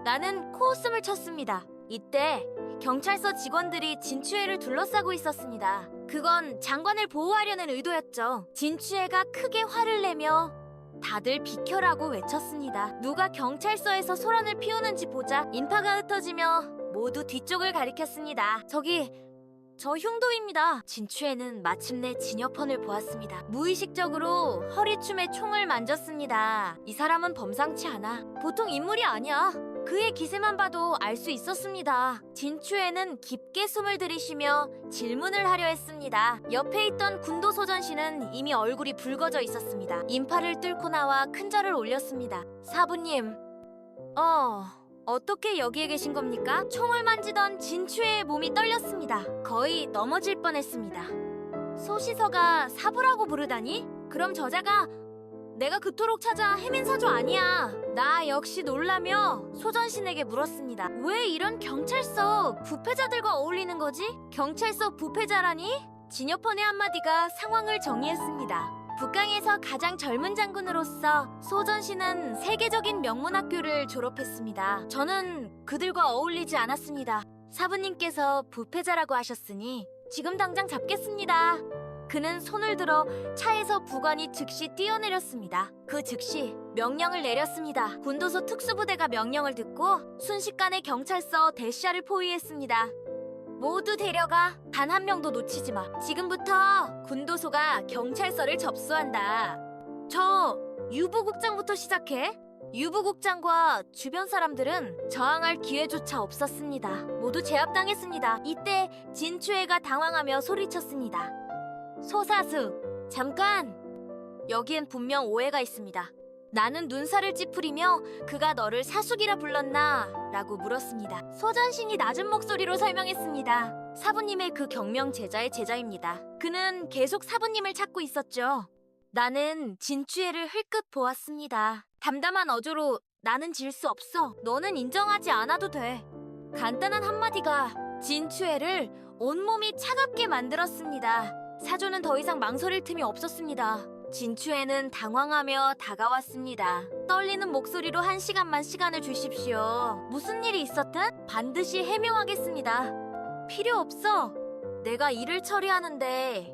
나는 코웃음을 쳤습니다. 이때 경찰서 직원들이 진추애를 둘러싸고 있었습니다. 그건 장관을 보호하려는 의도였죠. 진추애가 크게 화를 내며 다들 비켜라고 외쳤습니다. 누가 경찰서에서 소란을 피우는지 보자. 인파가 흩어지며 모두 뒤쪽을 가리켰습니다. 저기 저 흉도입니다. 진추애는 마침내 진여폰을 보았습니다. 무의식적으로 허리춤에 총을 만졌습니다. 이 사람은 범상치 않아. 보통 인물이 아니야. 그의 기세만 봐도 알 수 있었습니다. 진추애는 깊게 숨을 들이쉬며 질문을 하려 했습니다. 옆에 있던 군도 소전씨는 이미 얼굴이 붉어져 있었습니다. 인파를 뚫고 나와 큰절을 올렸습니다. 사부님, 어떻게 여기에 계신 겁니까? 총을 만지던 진추의 몸이 떨렸습니다. 거의 넘어질 뻔했습니다. 소시서가 사부라고 부르다니? 그럼 저자가 내가 그토록 찾아 헤맨 사조 아니야. 나 역시 놀라며 소전신에게 물었습니다. 왜 이런 경찰서 부패자들과 어울리는 거지? 경찰서 부패자라니? 진여펀의 한마디가 상황을 정리했습니다. 북강에서 가장 젊은 장군으로서 소전신은 세계적인 명문학교를 졸업했습니다. 저는 그들과 어울리지 않았습니다. 사부님께서 부패자라고 하셨으니 지금 당장 잡겠습니다. 그는 손을 들어 차에서 부관이 즉시 뛰어내렸습니다. 그 즉시 명령을 내렸습니다. 군도소 특수부대가 명령을 듣고 순식간에 경찰서 대시아를 포위했습니다. 모두 데려가. 단 한 명도 놓치지 마. 지금부터 군도소가 경찰서를 접수한다. 저 유부국장부터 시작해. 유부국장과 주변 사람들은 저항할 기회조차 없었습니다. 모두 제압당했습니다. 이때 진추애가 당황하며 소리쳤습니다. 소사수, 잠깐! 여기엔 분명 오해가 있습니다. 나는 눈살을 찌푸리며 그가 너를 사숙이라 불렀나? 라고 물었습니다. 소전신이 낮은 목소리로 설명했습니다. 사부님의 그 경명 제자의 제자입니다. 그는 계속 사부님을 찾고 있었죠. 나는 진추애를 흘끗 보았습니다. 담담한 어조로 나는 질 수 없어. 너는 인정하지 않아도 돼. 간단한 한마디가 진추애를 온몸이 차갑게 만들었습니다. 사조는 더 이상 망설일 틈이 없었습니다. 진추애는 당황하며 다가왔습니다. 떨리는 목소리로 1시간만 시간을 주십시오. 무슨 일이 있었든 반드시 해명하겠습니다. 필요 없어. 내가 일을 처리하는데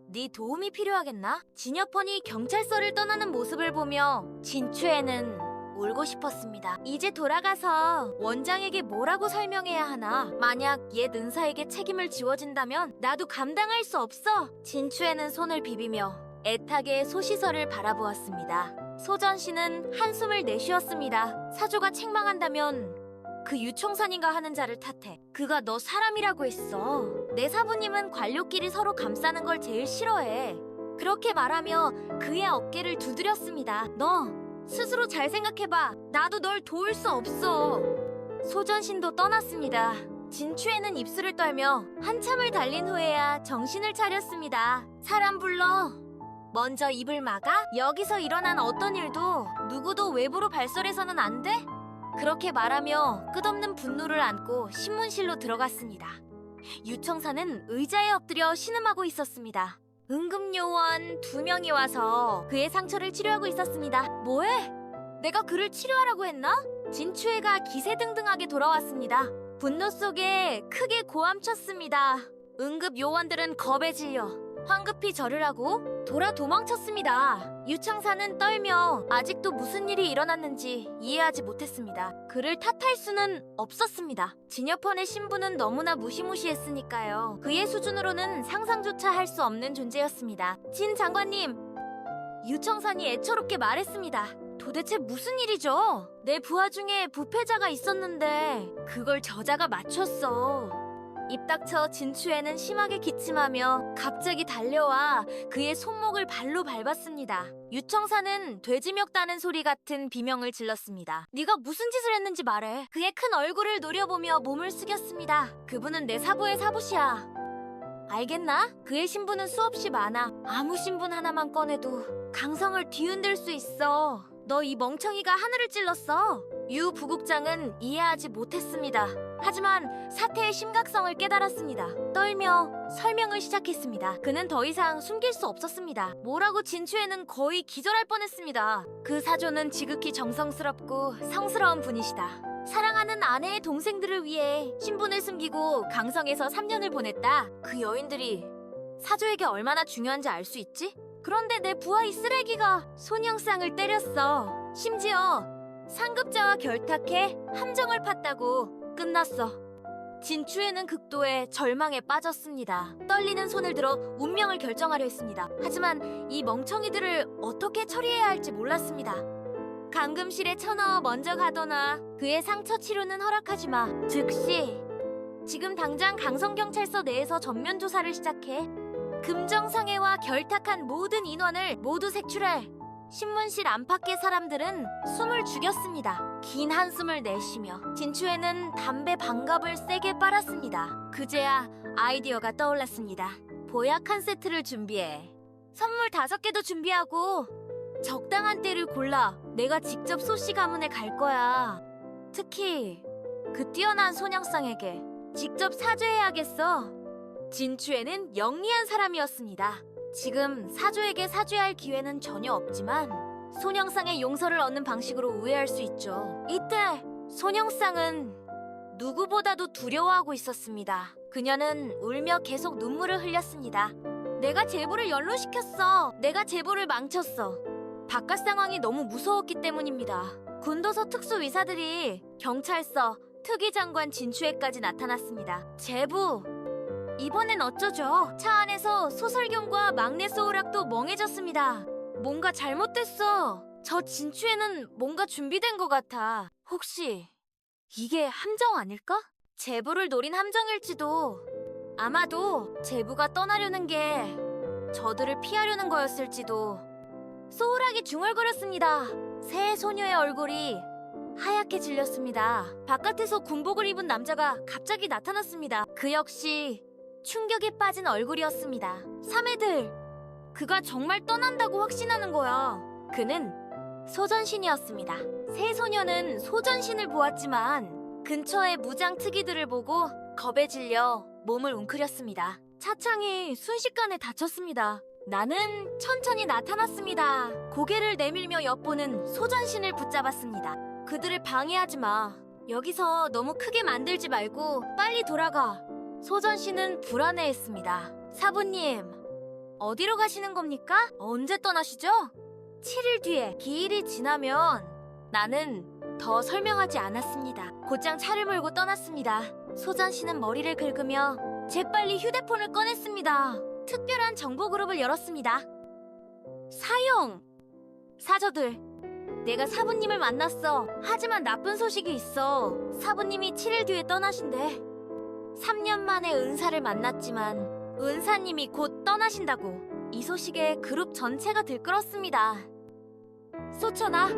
네 도움이 필요하겠나? 진여펀이 경찰서를 떠나는 모습을 보며 진추애는 울고 싶었습니다. 이제 돌아가서 원장에게 뭐라고 설명해야 하나? 만약 옛 은사에게 책임을 지워진다면 나도 감당할 수 없어. 진추애는 손을 비비며 애타게 소시서를 바라보았습니다. 소전씨는 한숨을 내쉬었습니다. 사조가 책망한다면 그 유청산인가 하는 자를 탓해. 그가 너 사람이라고 했어. 내 사부님은 관료끼리 서로 감싸는 걸 제일 싫어해. 그렇게 말하며 그의 어깨를 두드렸습니다. 너 스스로 잘 생각해봐. 나도 널 도울 수 없어. 소전신도 떠났습니다. 진추애는 입술을 떨며 한참을 달린 후에야 정신을 차렸습니다. 사람 불러. 먼저 입을 막아? 여기서 일어난 어떤 일도 누구도 외부로 발설해서는 안 돼? 그렇게 말하며 끝없는 분노를 안고 신문실로 들어갔습니다. 유청사는 의자에 엎드려 신음하고 있었습니다. 응급요원 2명이 와서 그의 상처를 치료하고 있었습니다. 뭐해? 내가 그를 치료하라고 했나? 진추애가 기세등등하게 돌아왔습니다. 분노 속에 크게 고함쳤습니다. 응급요원들은 겁에 질려 황급히 절을 하고 돌아 도망쳤습니다. 유청사는 떨며 아직도 무슨 일이 일어났는지 이해하지 못했습니다. 그를 탓할 수는 없었습니다. 진여펀의 신부는 너무나 무시무시했으니까요. 그의 수준으로는 상상조차 할 수 없는 존재였습니다. 진 장관님, 유청산이 애처롭게 말했습니다. 도대체 무슨 일이죠? 내 부하 중에 부패자가 있었는데 그걸 저자가 맞췄어. 입 닥쳐 진추애는 심하게 기침하며 갑자기 달려와 그의 손목을 발로 밟았습니다. 유청사는 돼지멱 다는 소리 같은 비명을 질렀습니다. 네가 무슨 짓을 했는지 말해. 그의 큰 얼굴을 노려보며 몸을 숙였습니다. 그분은 내 사부의 사부시야. 알겠나? 그의 신분은 수없이 많아. 아무 신분 하나만 꺼내도 강성을 뒤흔들 수 있어. 너 이 멍청이가 하늘을 찔렀어. 유 부국장은 이해하지 못했습니다. 하지만 사태의 심각성을 깨달았습니다. 떨며 설명을 시작했습니다. 그는 더 이상 숨길 수 없었습니다. 뭐라고 진추애는 거의 기절할 뻔했습니다. 그 사조는 지극히 정성스럽고 성스러운 분이시다. 사랑하는 아내의 동생들을 위해 신분을 숨기고 강성에서 3년을 보냈다. 그 여인들이 사조에게 얼마나 중요한지 알 수 있지? 그런데 내 부하 이 쓰레기가 손영상을 때렸어. 심지어 상급자와 결탁해 함정을 팠다고. 끝났어. 진추애는 극도의 절망에 빠졌습니다. 떨리는 손을 들어 운명을 결정하려 했습니다. 하지만 이 멍청이들을 어떻게 처리해야 할지 몰랐습니다. 감금실에 쳐넣어 먼저 가둬놔. 그의 상처 치료는 허락하지 마. 즉시 지금 당장 강성경찰서 내에서 전면 조사를 시작해. 금정상해와 결탁한 모든 인원을 모두 색출해. 신문실 안팎의 사람들은 숨을 죽였습니다. 긴 한숨을 내쉬며 진추에는 담배 반갑을 세게 빨았습니다. 그제야 아이디어가 떠올랐습니다. 보약 한 세트를 준비해. 선물 5개도 준비하고 적당한 때를 골라 내가 직접 소씨 가문에 갈 거야. 특히 그 뛰어난 손영상에게 직접 사죄해야겠어. 진추에는 영리한 사람이었습니다. 지금 사조에게 사죄할 기회는 전혀 없지만 손영상의 용서를 얻는 방식으로 우회할 수 있죠. 이때 손영상은 누구보다도 두려워하고 있었습니다. 그녀는 울며 계속 눈물을 흘렸습니다. 내가 제부를 연루시켰어. 내가 제부를 망쳤어. 바깥 상황이 너무 무서웠기 때문입니다. 군도서 특수위사들이 경찰서, 특위장관 진추에까지 나타났습니다. 제부, 이번엔 어쩌죠? 차 안에서 소설경과 막내 소우락도 멍해졌습니다. 뭔가 잘못됐어. 저 진추에는 뭔가 준비된 것 같아. 혹시 이게 함정 아닐까? 제부를 노린 함정일지도. 아마도 제부가 떠나려는 게 저들을 피하려는 거였을지도. 소우락이 중얼거렸습니다. 새 소녀의 얼굴이 하얗게 질렸습니다. 바깥에서 군복을 입은 남자가 갑자기 나타났습니다. 그 역시 충격에 빠진 얼굴이었습니다. 사매들, 그가 정말 떠난다고 확신하는 거야. 그는 소전신이었습니다. 새 소녀는 소전신을 보았지만 근처의 무장 특이들을 보고 겁에 질려 몸을 웅크렸습니다. 차창이 순식간에 닫혔습니다. 나는 천천히 나타났습니다. 고개를 내밀며 엿보는 소전신을 붙잡았습니다. 그들을 방해하지 마. 여기서 너무 크게 만들지 말고 빨리 돌아가. 소전씨는 불안해했습니다. 사부님, 어디로 가시는 겁니까? 언제 떠나시죠? 7일 뒤에 기일이 지나면. 나는 더 설명하지 않았습니다. 곧장 차를 몰고 떠났습니다. 소전씨는 머리를 긁으며 재빨리 휴대폰을 꺼냈습니다. 특별한 정보 그룹을 열었습니다. 사용! 사저들, 내가 사부님을 만났어. 하지만 나쁜 소식이 있어. 사부님이 7일 뒤에 떠나신대. 3년 만에 은사를 만났지만 은사님이 곧 떠나신다고. 이 소식에 그룹 전체가 들끓었습니다. 소천아,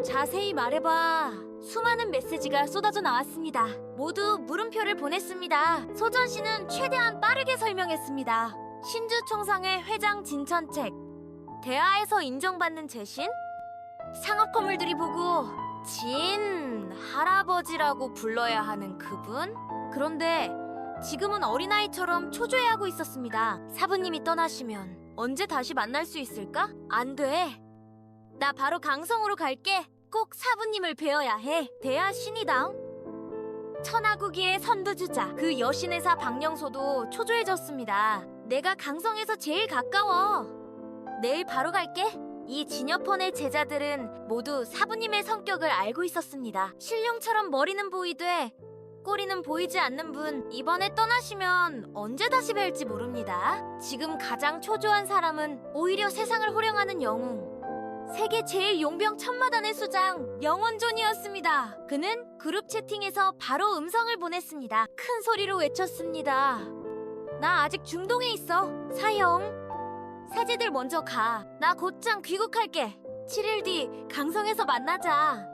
자세히 말해봐. 수많은 메시지가 쏟아져 나왔습니다. 모두 물음표를 보냈습니다. 소전씨는 최대한 빠르게 설명했습니다. 신주총상회 회장 진천책, 대하에서 인정받는 재신? 상업 건물들이 보고 진 할아버지라고 불러야 하는 그분? 그런데 지금은 어린아이처럼 초조해하고 있었습니다. 사부님이 떠나시면 언제 다시 만날 수 있을까? 안 돼. 나 바로 강성으로 갈게. 꼭 사부님을 뵈어야 해. 대하 신의당 천하국이의 선두주자 그 여신의사 박영소도 초조해졌습니다. 내가 강성에서 제일 가까워. 내일 바로 갈게. 이 진여폰의 제자들은 모두 사부님의 성격을 알고 있었습니다. 신룡처럼 머리는 보이되 꼬리는 보이지 않는 분, 이번에 떠나시면 언제 다시 뵐지 모릅니다. 지금 가장 초조한 사람은 오히려 세상을 호령하는 영웅, 세계 제일 용병 천마단의 수장 영원존이었습니다. 그는 그룹 채팅에서 바로 음성을 보냈습니다. 큰 소리로 외쳤습니다. 나 아직 중동에 있어. 사형, 사제들 먼저 가. 나 곧장 귀국할게. 7일 뒤 강성에서 만나자.